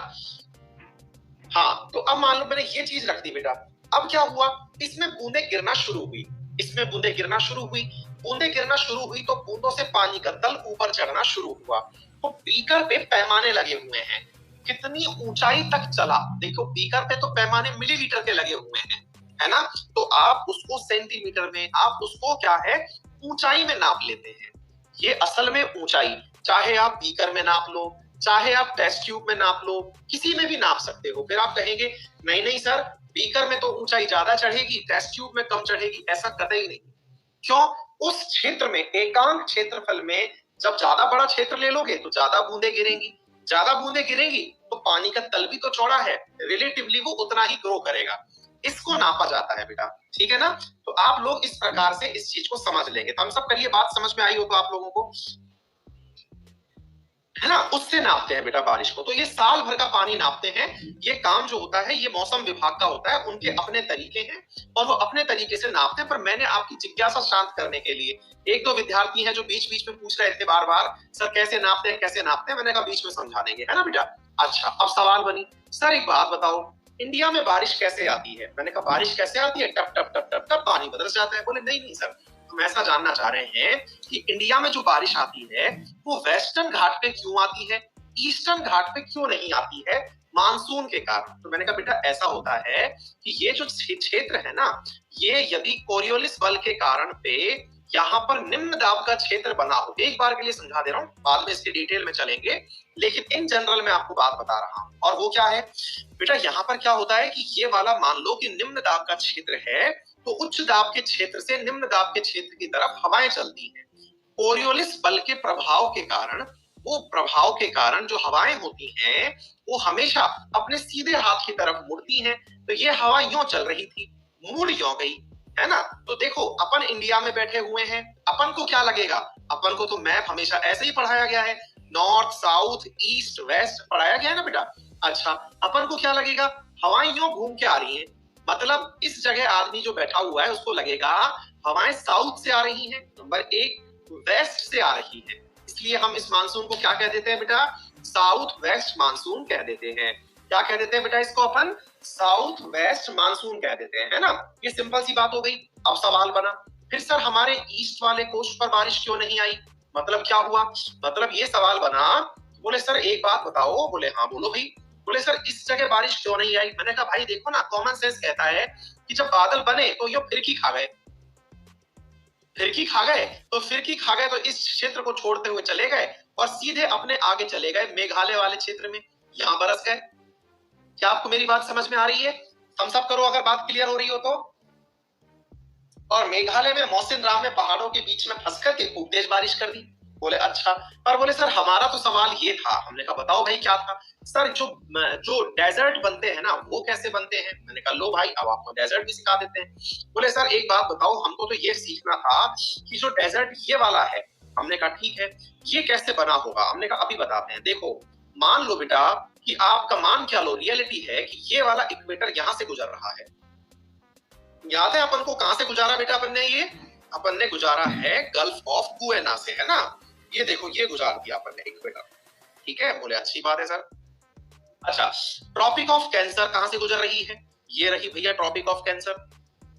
हाँ, तो अब मान लो मैंने ये चीज रख दी बेटा, अब क्या हुआ, इसमें बूंदे गिरना शुरू हुई, इसमें बूंदे गिरना शुरू हुई, बूंदे गिरना शुरू हुई तो बूंदों से पानी का तल ऊपर चढ़ना शुरू हुआ। तो बीकर पे पैमाने लगे हुए हैं, कितनी ऊंचाई तक चला, देखो बीकर पे तो पैमाने मिलीलीटर के लगे हुए हैं, है ना। तो आप उसको सेंटीमीटर में, आप उसको क्या है ऊंचाई में नाप लेते हैं। ये असल में ऊंचाई, चाहे आप बीकर में नाप लो, चाहे आप टेस्ट ट्यूब में नाप लो, किसी में भी नाप सकते हो। फिर आप कहेंगे नहीं नहीं सर, बीकर में तो ऊंचाई ज्यादा चढ़ेगी, टेस्ट ट्यूब में कम चढ़ेगी, ऐसा कतई नहीं। क्यों? उस क्षेत्र में, एकांक क्षेत्रफल में जब ज्यादा बड़ा क्षेत्र ले लोगे तो ज्यादा बूंदे गिरेंगी, ज्यादा बूंदे गिरेंगी तो पानी का तल भी तो चौड़ा है, रिलेटिवली वो उतना ही ग्रो करेगा। इसको नापा जाता है बेटा, ठीक है ना। तो आप लोग इस प्रकार से इस चीज को समझ लेंगे। तो हम सब करिए, बात समझ में आई हो तो आप लोगों को है ना, उससे नापते हैं बेटा बारिश को। तो ये साल भर का पानी नापते हैं। ये काम जो होता है ये मौसम विभाग का होता है, उनके अपने तरीके हैं और वो अपने तरीके से नापते हैं। पर मैंने आपकी जिज्ञासा शांत करने के लिए, एक दो विद्यार्थी हैं जो बीच बीच में पूछ रहे थे बार बार, सर कैसे नापते हैं कैसे नापते हैं, मैंने कहा बीच में समझा देंगे, है ना बेटा। अच्छा, अब सवाल बनी, सर एक बात बताओ, इंडिया में बारिश कैसे आती है? मैंने कहा बारिश कैसे आती है? टप टप टप टप टप पानी बरस जाता है। बोले नहीं नहीं सर, हम ऐसा जानना चाह रहे हैं कि इंडिया में जो बारिश आती है वो वेस्टर्न घाट पे क्यों आती है, ईस्टर्न घाट पे क्यों नहीं आती है, मानसून के कारण। तो मैंने कहा बेटा ऐसा होता है कि ये जो क्षेत्र है ना, ये यदि कोरियोलिस बल के कारण पे यहाँ पर निम्न दाब का क्षेत्र बना हो, एक बार के लिए समझा दे रहा हूँ, बाद में इसके डिटेल में चलेंगे, लेकिन इन जनरल में आपको बात बता रहा हूँ। और वो क्या है बेटा, यहाँ पर क्या होता है कि ये वाला मान लो कि निम्न दाब का क्षेत्र है, तो उच्च दाब के क्षेत्र से निम्न दाब के क्षेत्र की तरफ हवाएं चलती हैं। कोरियोलिस बल के प्रभाव के कारण, वो प्रभाव के कारण जो हवाएं होती हैं वो हमेशा अपने सीधे हाथ की तरफ मुड़ती हैं। तो ये हवा यूं चल रही थी, मुड़ यूं गई, है ना। तो देखो अपन इंडिया में बैठे हुए हैं, अपन को क्या लगेगा, अपन को तो मैप हमेशा ऐसे ही पढ़ाया गया है, नॉर्थ साउथ ईस्ट वेस्ट पढ़ाया गया है ना बेटा। अच्छा, अपन को क्या लगेगा, हवाएं यूं घूम के आ रही हैं, मतलब इस जगह आदमी जो बैठा हुआ है उसको लगेगा हवाएं साउथ से आ रही हैं, नंबर एक वेस्ट से आ रही है, इसलिए हम इस मानसून को क्या कह देते हैं बेटा, साउथ वेस्ट मानसून कह देते हैं। क्या कह देते हैं बेटा इसको अपन, साउथ वेस्ट मानसून कह देते हैं, है ना। ये सिंपल सी बात हो गई। अब सवाल बना, फिर सर हमारे ईस्ट वाले कोस्ट पर बारिश क्यों नहीं आई, मतलब क्या हुआ, मतलब ये सवाल बना। बोले सर एक बात बताओ, बोले हाँ बोलो भाई। बोले सर इस जगह बारिश क्यों नहीं आई। मैंने कहा भाई देखो ना, कॉमन सेंस कहता है कि जब बादल बने तो ये फिरकी खा गए, फिरकी खा गए, तो फिरकी खा गए तो इस क्षेत्र को छोड़ते हुए चले गए और सीधे अपने आगे चले गए मेघालय वाले क्षेत्र में, यहां बरस गए। क्या आपको मेरी बात समझ में आ रही है? हम सब करो अगर बात क्लियर हो रही हो तो। और मेघालय में मौसिन राम में पहाड़ों के बीच में फंस करके खूब तेज बारिश कर दी। बोले अच्छा, पर बोले सर हमारा तो सवाल ये था। हमने कहा बताओ भाई क्या था। सर जो जो डेजर्ट बनते हैं ना वो कैसे बनते हैं। मैंने कहा लो भाई अब आपको डेजर्ट भी सिखा देते हैं। बोले सर एक बात बताओ, हमको तो ये सीखना था कि जो डेजर्ट ये वाला है। हमने कहा ठीक है, ये कैसे बना होगा। हमने कहा अभी बताते हैं। देखो मान लो बेटा कि आपका मान क्या लो, रियलिटी है कि ये वाला इक्वेटर यहां से गुजर रहा है। याद है अपन को कहां से गुजारा बेटा अपन ने, ये अपन ने गुजारा है गल्फ ऑफ गुएना से, है ना। ये देखो ये गुजार दिया अपन ने इक्वेटर, ठीक है। बोले अच्छी बात है सर। अच्छा, ट्रॉपिक ऑफ कैंसर कहां से गुजर रही है, ये रही भैया ट्रॉपिक ऑफ कैंसर,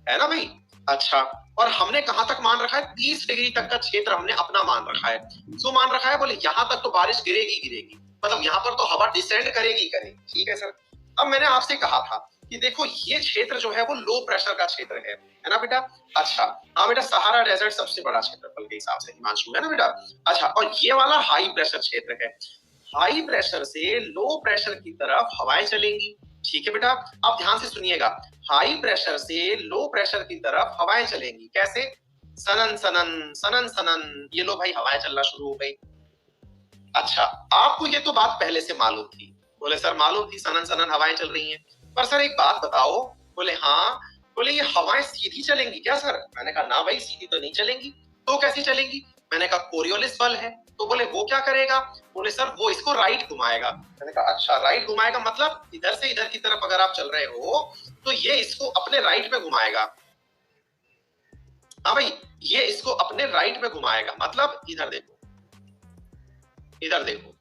है ना भाई। अच्छा, और हमने कहां तक मान रखा है, 30 डिग्री तक का क्षेत्र हमने अपना मान रखा है। क्यों मान रखा है, बोले यहां तक तो बारिश गिरेगी गिरेगी, मतलब यहां पर तो हवा डिसेंड करेगी करेगी, ठीक है सर। अब मैंने आपसे कहा था कि देखो ये क्षेत्र जो है वो लो प्रेशर का क्षेत्र है ना बेटा। अच्छा हाँ बेटा, सहारा डेजर्ट सबसे बड़ा क्षेत्रफल के हिसाब से हिमांशु, है ना बेटा। अच्छा, और ये वाला हाई प्रेशर क्षेत्र है, हाई प्रेशर से लो प्रेशर की तरफ हवाएं चलेंगी, ठीक है बेटा। अब ध्यान से सुनिएगा, हाई प्रेशर से लो प्रेशर की तरफ हवाएं चलेंगी, कैसे, सनन सनन सनन सनन, ये लो भाई हवाएं चलना शुरू हो गई। अच्छा, आपको ये तो बात पहले से मालूम थी। बोले सर मालूम थी सनन सनन हवाएं चल रही हैं, पर सर एक बात बताओ। बोले हाँ। बोले ये हवाएं सीधी चलेंगी क्या सर। मैंने कहा ना भाई सीधी तो नहीं चलेंगी, तो कैसी चलेंगी। मैंने कहा कोरियोलिस बल है। तो बोले वो क्या करेगा। बोले सर वो इसको राइट घुमाएगा। मैंने कहा अच्छा राइट घुमाएगा, मतलब इधर से इधर की तरफ अगर आप चल रहे हो तो ये इसको अपने राइट में घुमाएगा। हाँ भाई, ये इसको अपने राइट में घुमाएगा, मतलब इधर देखो, इधर देखो।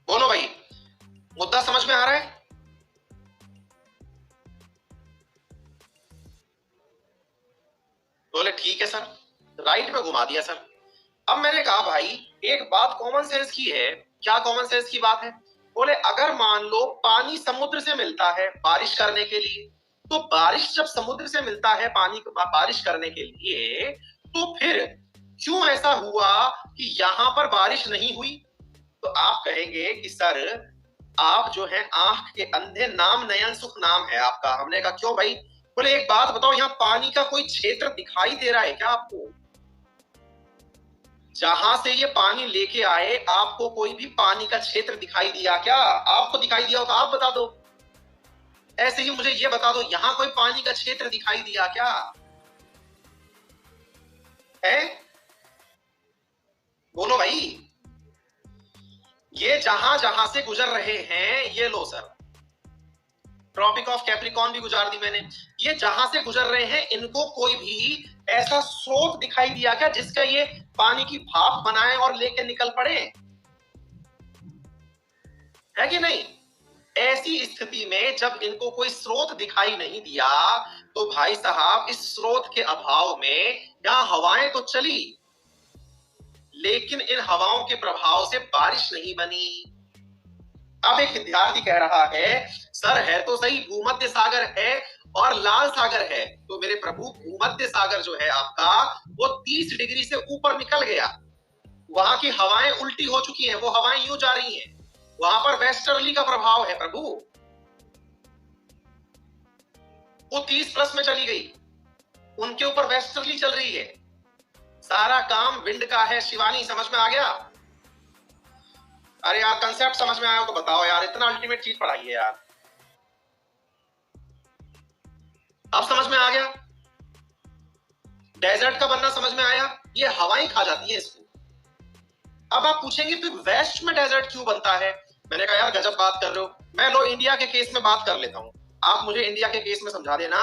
बोलो भाई, मुद्दा समझ में आ रहा है। बोले ठीक है सर, राइट में घुमा दिया सर। अब मैंने कहा भाई एक बात कॉमन सेंस की है। क्या कॉमन सेंस की बात है। बोले अगर मान लो पानी समुद्र से मिलता है बारिश करने के लिए, तो बारिश जब समुद्र से मिलता है पानी बारिश करने के लिए, तो फिर क्यों ऐसा हुआ कि यहां पर बारिश नहीं हुई। तो आप कहेंगे कि सर आप जो है आंख के अंधे, नाम नयन सुख नाम है आपका। हमने कहा क्यों भाई। बोले एक बात बताओ, यहाँ पानी का कोई क्षेत्र दिखाई दे रहा है क्या आपको। जहां से ये पानी लेके आए आपको कोई भी पानी का क्षेत्र दिखाई दिया क्या। आपको दिखाई दिया हो तो आप बता दो। ऐसे ही मुझे ये बता दो, यहां कोई पानी का क्षेत्र दिखाई दिया क्या। ये जहां जहां से गुजर रहे हैं, ये लो सर, ट्रॉपिक ऑफ कैप्रिकॉर्न भी गुजार दी मैंने, ये जहां से गुजर रहे हैं इनको कोई भी ऐसा स्रोत दिखाई दिया क्या जिसका ये पानी की भाप बनाए और लेके निकल पड़े, है कि नहीं? ऐसी स्थिति में जब इनको कोई स्रोत दिखाई नहीं दिया तो भाई साहब इस स्रोत के अभाव में यहां हवाएं तो चली, लेकिन इन हवाओं के प्रभाव से बारिश नहीं बनी। अब एक विद्यार्थी कह रहा है सर है तो सही, भूमध्य सागर है और लाल सागर है, तो मेरे प्रभु भूमध्य सागर जो है आपका वो 30 डिग्री से ऊपर निकल गया, वहां की हवाएं उल्टी हो चुकी हैं, वो हवाएं यूं जा रही हैं, वहां पर वेस्टर्ली का प्रभाव है प्रभु, वो 30 प्लस में चली गई, उनके ऊपर वेस्टर्ली चल रही है, सारा काम विंड का है। शिवानी समझ में आ गया? अरे यार कंसेप्ट समझ में आया तो बताओ यार, इतना अल्टीमेट चीज पढ़ाई है यार, अब समझ में आ गया? डेजर्ट का बनना समझ में आया? ये हवाएं खा जाती है इसको। अब आप पूछेंगे फिर वेस्ट में डेजर्ट क्यों बनता है? मैंने कहा यार गजब बात कर रहे हो, मैं लो इंडिया के केस में बात कर लेता हूं, आप मुझे इंडिया के केस में समझा देना,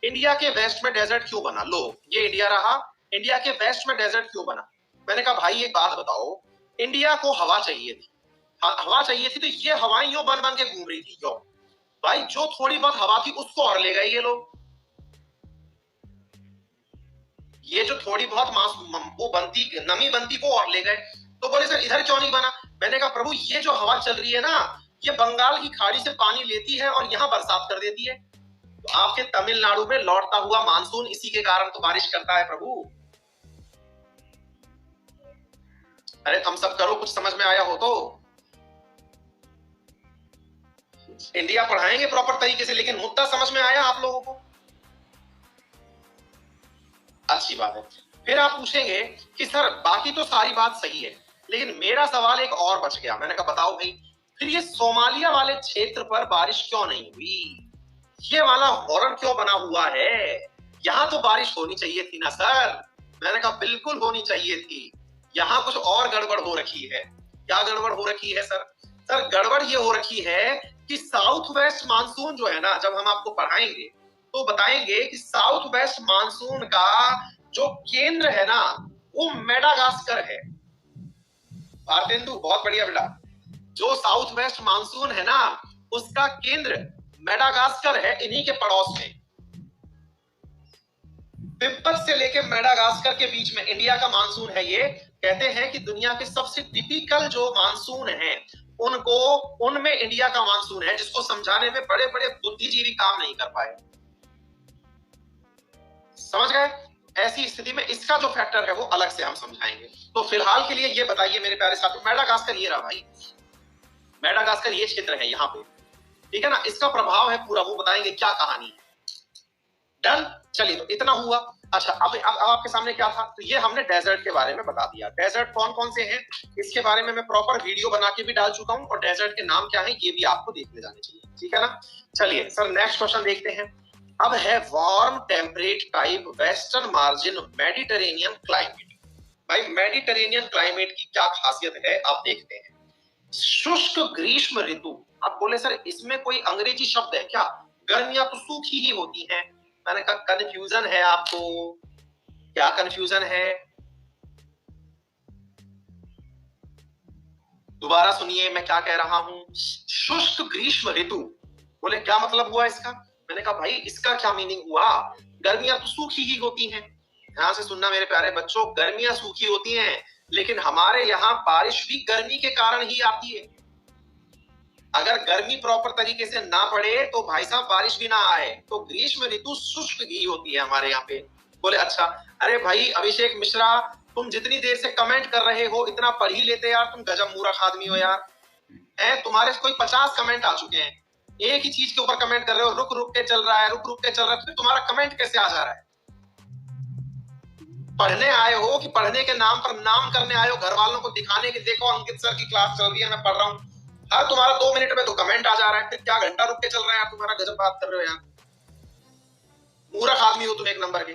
इंडिया के वेस्ट में डेजर्ट क्यों बना। लो ये इंडिया रहा, इंडिया के वेस्ट में डेजर्ट क्यों बना? मैंने कहा भाई एक बात बताओ, इंडिया को हवा चाहिए थी, हवा चाहिए थी, तो ये हवाएं यो बन बन के घूम रही थी, यो भाई जो थोड़ी बहुत हवा थी उसको और ले गए ये लोग, ये जो थोड़ी बहुत वो बनती नमी बनती वो और ले गए, तो बोले सर इधर क्यों नहीं बना? मैंने कहा प्रभु ये जो हवा चल रही है ना, ये बंगाल की खाड़ी से पानी लेती है और यहाँ बरसात कर देती है, तो आपके तमिलनाडु में लौटता हुआ मानसून इसी के कारण तो बारिश करता है प्रभु। अरे थम सब करो, कुछ समझ में आया हो तो। इंडिया पढ़ाएंगे प्रॉपर तरीके से, लेकिन मुद्दा समझ में आया आप लोगों को? अच्छी बात है। फिर आप पूछेंगे कि सर बाकी तो सारी बात सही है, लेकिन मेरा सवाल एक और बच गया। मैंने कहा बताओ भाई, फिर ये सोमालिया वाले क्षेत्र पर बारिश क्यों नहीं हुई? ये वाला हॉरर क्यों बना हुआ है? यहां तो बारिश होनी चाहिए थी ना सर। मैंने कहा बिल्कुल होनी चाहिए थी, यहां कुछ और गड़बड़ हो रखी है। क्या गड़बड़ हो रखी है सर? सर गड़बड़ ये हो रखी है कि साउथ वेस्ट मानसून जो है ना, जब हम आपको पढ़ाएंगे तो बताएंगे कि साउथ वेस्ट मानसून का जो केंद्र है ना वो मेडागास्कर है। भारतेंदु बहुत बढ़िया बेटा, जो साउथ वेस्ट मानसून है ना उसका केंद्र मेडागास्कर है, इन्हीं के पड़ोस में, तिब्बत से लेके मेडागास्कर के बीच में इंडिया का मानसून है ये। कहते हैं कि दुनिया के सबसे टिपिकल जो मानसून है उनको, उनमें इंडिया का मानसून है, जिसको समझाने में बड़े बड़े बुद्धिजीवी काम नहीं कर पाए। समझ गए? ऐसी स्थिति में इसका जो फैक्टर है वो अलग से हम समझाएंगे। तो फिलहाल के लिए ये बताइए मेरे प्यारे साथियों, मेडागास्कर ये रहा भाई, मेडागास्कर ये क्षेत्र है यहाँ पे, ठीक है ना, इसका प्रभाव है पूरा, वो बताएंगे क्या कहानी है। डन? चलिए तो इतना हुआ। अच्छा अब आपके सामने क्या था, तो ये हमने डेजर्ट के बारे में बता दिया। डेजर्ट कौन कौन से हैं इसके बारे में मैं प्रॉपर वीडियो बना के भी डाल चुका हूं, और डेजर्ट के नाम क्या है ये भी आपको देखने जाने चाहिए, ठीक है ना। चलिए सर नेक्स्ट क्वेश्चन देखते हैं। अब है warm temperate type western margin Mediterranean climate. भाई मेडिटेरेनियन क्लाइमेट की क्या खासियत है आप देखते हैं। शुष्क ग्रीष्म ऋतु, आप बोले सर इसमें कोई अंग्रेजी शब्द है क्या? गर्मियां तो सूखी ही होती हैं। मैंने कहा कंफ्यूजन है आपको, क्या कंफ्यूजन है? दोबारा सुनिए मैं क्या कह रहा हूं। शुष्क ग्रीष्म ऋतु, बोले क्या मतलब हुआ इसका? मैंने कहा भाई इसका क्या मीनिंग हुआ, गर्मियां तो सूखी ही होती हैं। ध्यान से सुनना मेरे प्यारे बच्चों, गर्मियां सूखी होती हैं, लेकिन हमारे यहाँ बारिश भी गर्मी के कारण ही आती है। अगर गर्मी प्रॉपर तरीके से ना पड़े तो भाई साहब बारिश भी ना आए। तो ग्रीष्म ऋतु शुष्क ही होती है हमारे यहाँ पे। बोले अच्छा, अरे भाई अभिषेक मिश्रा तुम जितनी देर से कमेंट कर रहे हो इतना पढ़ ही लेते यार, तुम गजब मूर्ख आदमी हो यार। तुम्हारे कोई 50 कमेंट आ चुके हैं, एक ही चीज के ऊपर कमेंट कर रहे हो, रुक रुक के चल रहा है, रुक रुक के चल रहा है, तो तुम्हारा कमेंट कैसे आ जा रहा है? पढ़ने आए हो कि पढ़ने के नाम पर नाम करने आए हो, घर वालों को दिखाने के देखो अंकित सर की क्लास चल रही है मैं पढ़ रहा हूँ, हर तुम्हारा 2 मिनट में तो कमेंट आ जा रहा है, फिर क्या घंटा रुक के चल रहा है यार तुम्हारा? गजब बात कर रहे हो यार, मूर्ख आदमी हो तुम एक नंबर के।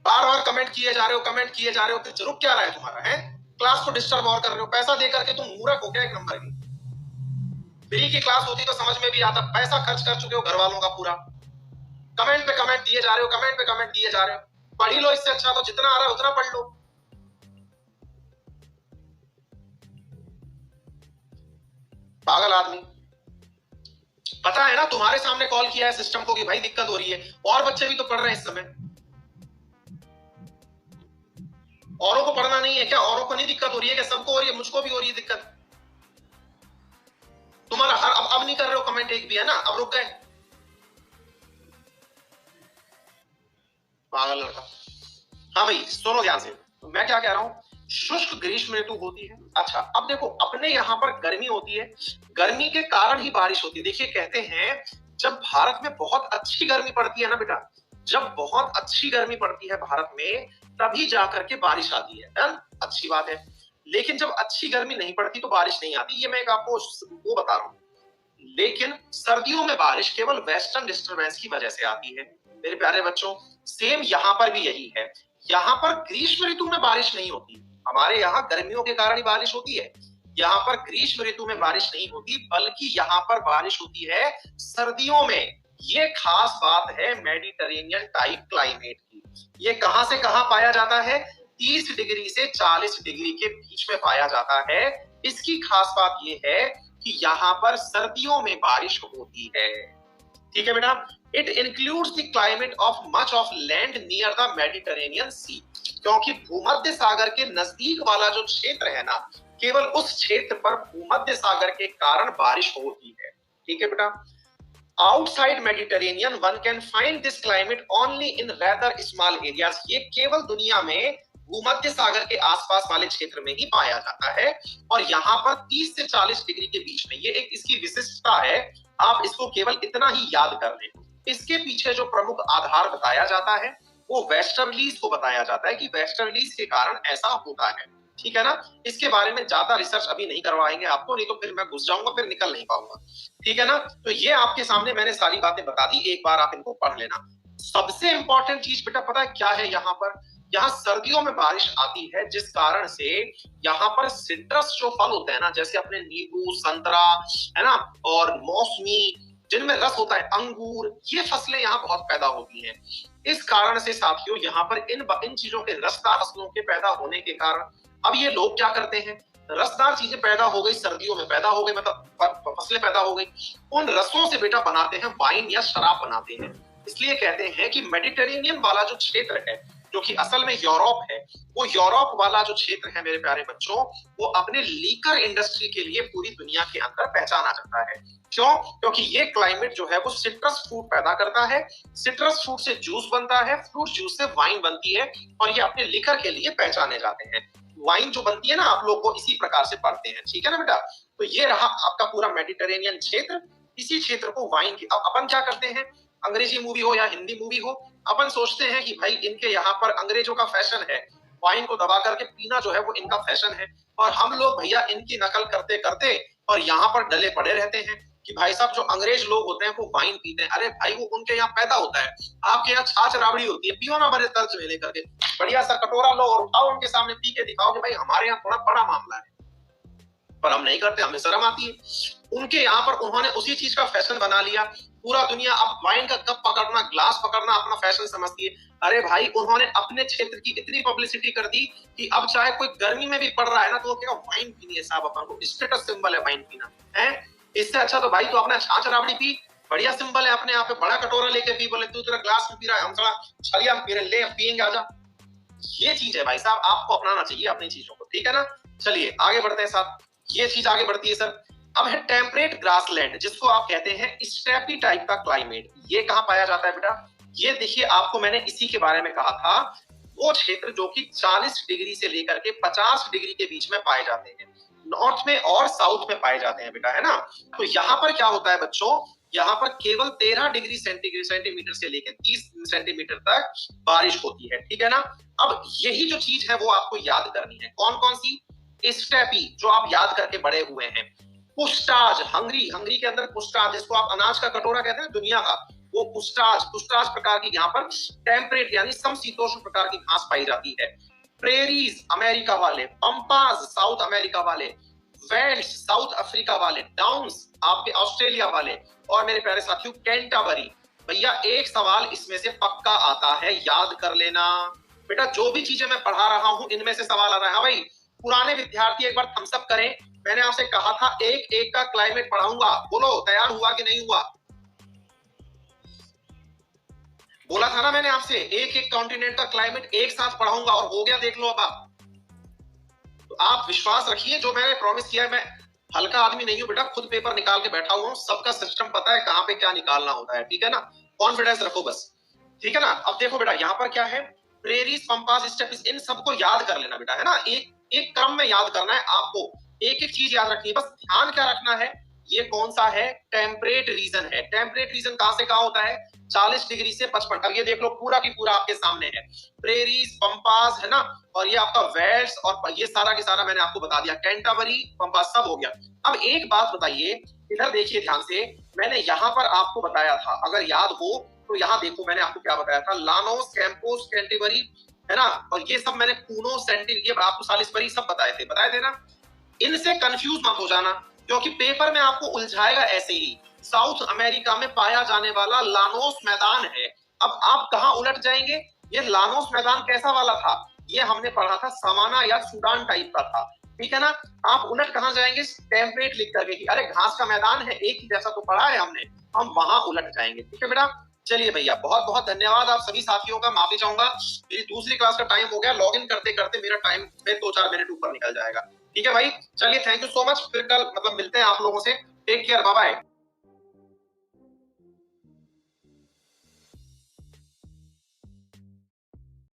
बार बार कमेंट किए जा रहे हो, कमेंट किए जा रहे हो, फिर रुक क्या रहा है तुम्हारा है? क्लास को डिस्टर्ब और कर रहे हो। पैसा दे करके तुम मूर्ख हो क्या एक नंबर की? फ्री की क्लास होती तो समझ में भी आता। पैसा खर्च कर चुके हो घर वालों का पूरा, कमेंट पे कमेंट दिए जा रहे हो, कमेंट पे कमेंट दिए जा रहे हो। पढ़ी लो, इससे अच्छा तो जितना आ रहा है उतना पढ़ लो। पागल आदमी। पता है ना, तुम्हारे सामने कॉल किया है सिस्टम को कि भाई दिक्कत हो रही है, और बच्चे भी तो पढ़ रहे हैं इस समय। औरों को पढ़ना नहीं है क्या? औरों को नहीं दिक्कत हो रही है क्या? सबको हो रही है, मुझको भी हो रही है दिक्कत। तुम्हारा अब नहीं कर रहे हो कमेंट एक भी, है ना? अब रुक गए। पागल लड़का। हाँ भाई सुनो ध्यान से, तो मैं क्या कह रहा हूँ, शुष्क ग्रीष्म ऋतु होती है। अच्छा अब देखो, अपने यहाँ पर गर्मी होती है, गर्मी के कारण ही बारिश होती है। देखिए कहते हैं जब भारत में बहुत अच्छी गर्मी पड़ती है ना बेटा, जब बहुत अच्छी गर्मी पड़ती है भारत में, तभी जाकर के बारिश आती है। अच्छी बात है। लेकिन जब अच्छी गर्मी नहीं पड़ती तो बारिश नहीं आती, ये मैं आपको वो बता रहा हूँ। लेकिन सर्दियों में बारिश केवल वेस्टर्न डिस्टरबेंस की वजह से आती है मेरे प्यारे बच्चों। सेम यहाँ पर भी यही है। यहाँ पर ग्रीष्म ऋतु में बारिश नहीं होती, हमारे यहाँ गर्मियों के कारण ही बारिश होती है। यहाँ पर ग्रीष्म ऋतु में बारिश नहीं होती, बल्कि यहाँ पर बारिश होती है सर्दियों में। ये खास बात है मेडिटेरेनियन टाइप क्लाइमेट की। ये कहां से कहां पाया जाता है? 30 डिग्री से 40 डिग्री के बीच में पाया जाता है। इसकी खास बात ये है कि यहाँ पर सर्दियों में बारिश होती है। ठीक है बेटा। It includes the climate of much of land near the Mediterranean sea, क्योंकि भूमध्य सागर के नजदीक वाला जो क्षेत्र है ना, केवल उस क्षेत्र पर भूमध्य सागर के कारण बारिश होती है। ठीक है बेटा। Outside Mediterranean one can find this climate only in rather small areas. ये केवल दुनिया में भूमध्य सागर के आसपास वाले क्षेत्र में ही पाया जाता है, और यहाँ पर 30 से 40 डिग्री के बीच में। ये एक इसकी विशिष्टता है, आप इसको केवल इतना ही याद कर लें। इसके पीछे जो प्रमुख आधार बताया जाता है वो वेस्टर्लीज को बताया जाता है कि वेस्टर्लीज के कारण ऐसा होता है। ठीक है ना। इसके बारे में ज्यादा रिसर्च अभी नहीं करवाएंगे आपको, नहीं तो फिर मैं घुस जाऊंगा, फिर निकल नहीं पाऊंगा। ठीक है ना। तो ये आपके सामने मैंने सारी बातें बता दी, एक बार आप इनको पढ़ लेना। सबसे इंपॉर्टेंट चीज बेटा पता है क्या है? यहाँ पर, यहाँ सर्दियों में बारिश आती है जिस कारण से यहाँ पर सिट्रस जो फल होते हैं ना, जैसे अपने नींबू, संतरा, है ना, और मौसमी, जिनमें रस होता है, अंगूर, ये फसलें यहाँ बहुत पैदा होती हैं। इस कारण से साथियों यहाँ पर इन चीजों के रसदार फसलों के पैदा होने के कारण अब ये लोग क्या करते हैं, रसदार चीजें पैदा हो गई, सर्दियों में पैदा हो गई, मतलब फसलें पैदा हो गई, उन रसों से बेटा बनाते हैं वाइन या शराब बनाते हैं। इसलिए कहते हैं कि मेडिटेरेनियन वाला जो क्षेत्र है, जो कि असल में यूरोप है, वो यूरोप वाला जो क्षेत्र है मेरे प्यारे बच्चों, वो अपने लीकर इंडस्ट्री के लिए पूरी दुनिया के अंदर पहचाना जाता है। क्यों? क्योंकि ये क्लाइमेट जो है वो सिट्रस फ्रूट पैदा करता है, सिट्रस फ्रूट से जूस बनता है, फ्रूट जूस से वाइन बनती है, और ये अपने लिकर के लिए पहचाने जाते हैं। वाइन जो बनती है ना, आप लोग को इसी प्रकार से पढ़ते हैं। ठीक है ना बेटा। तो ये रहा आपका पूरा मेडिटेरेनियन क्षेत्र। इसी क्षेत्र को वाइन की, अब अपन क्या करते हैं, अंग्रेजी मूवी हो या हिंदी मूवी हो, अपन सोचते हैं कि भाई इनके यहाँ पर अंग्रेजों का फैशन है, वाइन को दबा करके पीना जो है वो इनका फैशन है, और हम लोग भैया इनकी नकल करते करते और यहाँ पर डले पड़े रहते हैं कि भाई साहब जो अंग्रेज लोग होते हैं वो वाइन पीते हैं। अरे भाई वो उनके यहाँ पैदा होता है, आपके यहाँ छाछ राबड़ी होती है, पियो ना बड़े तर्ज में लेकर के, बढ़िया सा कटोरा लो और उठाओ, उनके सामने पी के दिखाओ कि भाई हमारे यहाँ थोड़ा बड़ा मामला है। पर हम नहीं करते, हमें शर्म आती है। उनके यहाँ पर उन्होंने उसी चीज का फैशन बना लिया। पूरा दुनिया अब वाइन का कप पकड़ना, ग्लास पकड़ना अपना फैशन समझती है। अरे भाई उन्होंने अपने क्षेत्र की इतनी पब्लिसिटी कर दी कि अब चाहे कोई गर्मी में भी पड़ रहा है ना, तो वो कहेगा वाइन पीनी है साहब, अपन को स्टेटस सिंबल है वाइन पीना है। इससे अच्छा तो भाई तो अपना छाछ राबड़ी पी, बढ़िया सिंबल है अपने यहाँ पे, बड़ा कटोरा लेके पी, बोले तू तेरा ग्लास में पी रहा है, हम थोड़ा छलिया में पी रहे, ले पियेंगे आजा। ये चीज है भाई साहब, आपको अपनाना चाहिए अपनी चीजों को। ठीक है ना। चलिए आगे बढ़ते हैं साहब। ये चीज आगे बढ़ती है सर। अब है टेम्परेट ग्रासलैंड, जिसको आप कहते हैं स्टेपी टाइप का क्लाइमेट। ये कहां पाया जाता है बेटा? ये देखिए, आपको मैंने इसी के बारे में कहा था, वो क्षेत्र जो कि 40 डिग्री से लेकर के 50 डिग्री के बीच में पाए जाते हैं, नॉर्थ में और साउथ में पाए जाते हैं बेटा, है ना। तो यहाँ पर क्या होता है बच्चों, यहाँ पर केवल 13 डिग्री सेंटीमीटर से लेकर 30 सेंटीमीटर तक बारिश होती है। ठीक है ना। अब यही जो चीज है वो आपको याद करनी है। कौन कौन सी? स्टेपी, जो आप याद करके बड़े हुए हैं। पुस्टाज, हंगरी, हंगरी के अंदर पुस्टाज, जिसको आप अनाज का कटोरा कहते हैं दुनिया का, वो पुस्टाज प्रकार की यहाँ पर टेम्परेट यानी समशीतोष्ण प्रकार की घास पाई जाती है। प्रेरीज अमेरिका वाले, पंपास साउथ अमेरिका वाले, वेल्स साउथ अफ्रीका वाले, डाउन्स आपके ऑस्ट्रेलिया वाले, और मेरे प्यारे साथियों कैंटाबरी। भैया एक सवाल इसमें से पक्का आता है, याद कर लेना बेटा। जो भी चीजें मैं पढ़ा रहा हूं इनमें से सवाल आ रहा है। हाँ भाई, पुराने विद्यार्थी एक बार थम्स अप करें। मैंने आपसे कहा था एक एक का क्लाइमेट पढ़ाऊंगा, बोलो तैयार हुआ कि नहीं हुआ? बोला था ना मैंने आपसे, एक एक कॉन्टिनेंट का क्लाइमेट एक साथ पढ़ाऊंगा, और हो गया, देख लो अब आप। तो आप विश्वास रखिए, जो मैंने प्रॉमिस किया है, मैं हल्का आदमी नहीं हूं बेटा, खुद पेपर निकाल के बैठा हुआ हूं, सबका सिस्टम पता है कहां पे क्या निकालना होता है, ठीक है ना? कॉन्फिडेंस रखो बस, ठीक है ना? अब देखो बेटा, यहाँ पर क्या है, प्रेरीज, पंपास, स्टेप्स, इन सबको याद कर लेना बेटा, है ना? एक एक क्रम में याद करना है आपको, एक एक चीज याद रखनी है। बस ध्यान क्या रखना है, ये कौन सा है? टेम्परेट रीजन है। टेम्परेट रीजन कहां से कहां होता है? 40 डिग्री से 55। अब ये देख लो, पूरा की पूरा आपके सामने है, प्रेरीज, पंपास, है ना? और ये आपका वेल्स, और ये सारा की सारा मैंने आपको बता दिया, कैंटाबरी, पंपास, सब हो गया। अब एक बात बताइए, इधर देखिए ध्यान से, मैंने यहां पर आपको बताया था, अगर याद हो तो यहाँ देखो मैंने आपको क्या बताया था, लानोस, कैंपोस, कैंटेबरी, है ना? और ये सब मैंने कूनो, सेंटिन, ये आपको सालिसबरी सब बताए थे ना? इनसे कंफ्यूज मत हो जाना, क्योंकि पेपर में आपको उलझाएगा ऐसे ही। साउथ अमेरिका में पाया जाने वाला लानोस मैदान है। अब आप कहां उलट जाएंगे? ये लानोस मैदान कैसा वाला था? ये हमने पढ़ा था सवाना या सूडान टाइप का था, ठीक है ना? आप उलट कहां जाएंगे? टेम्परेट लिख करके कि अरे घास का मैदान है, एक ही जैसा तो पढ़ा है हमने, हम वहां उलट जाएंगे, ठीक है बेटा? चलिए भैया, बहुत बहुत धन्यवाद आप सभी साथियों का। माफी चाहूंगा, मेरी दूसरी क्लास का टाइम हो गया, लॉग इन करते करते मेरा टाइम में 2-4 मिनट ऊपर निकल जाएगा, ठीक है भाई? चलिए, थैंक यू सो मच, फिर कल मतलब मिलते हैं आप लोगों से। Take care, bye bye.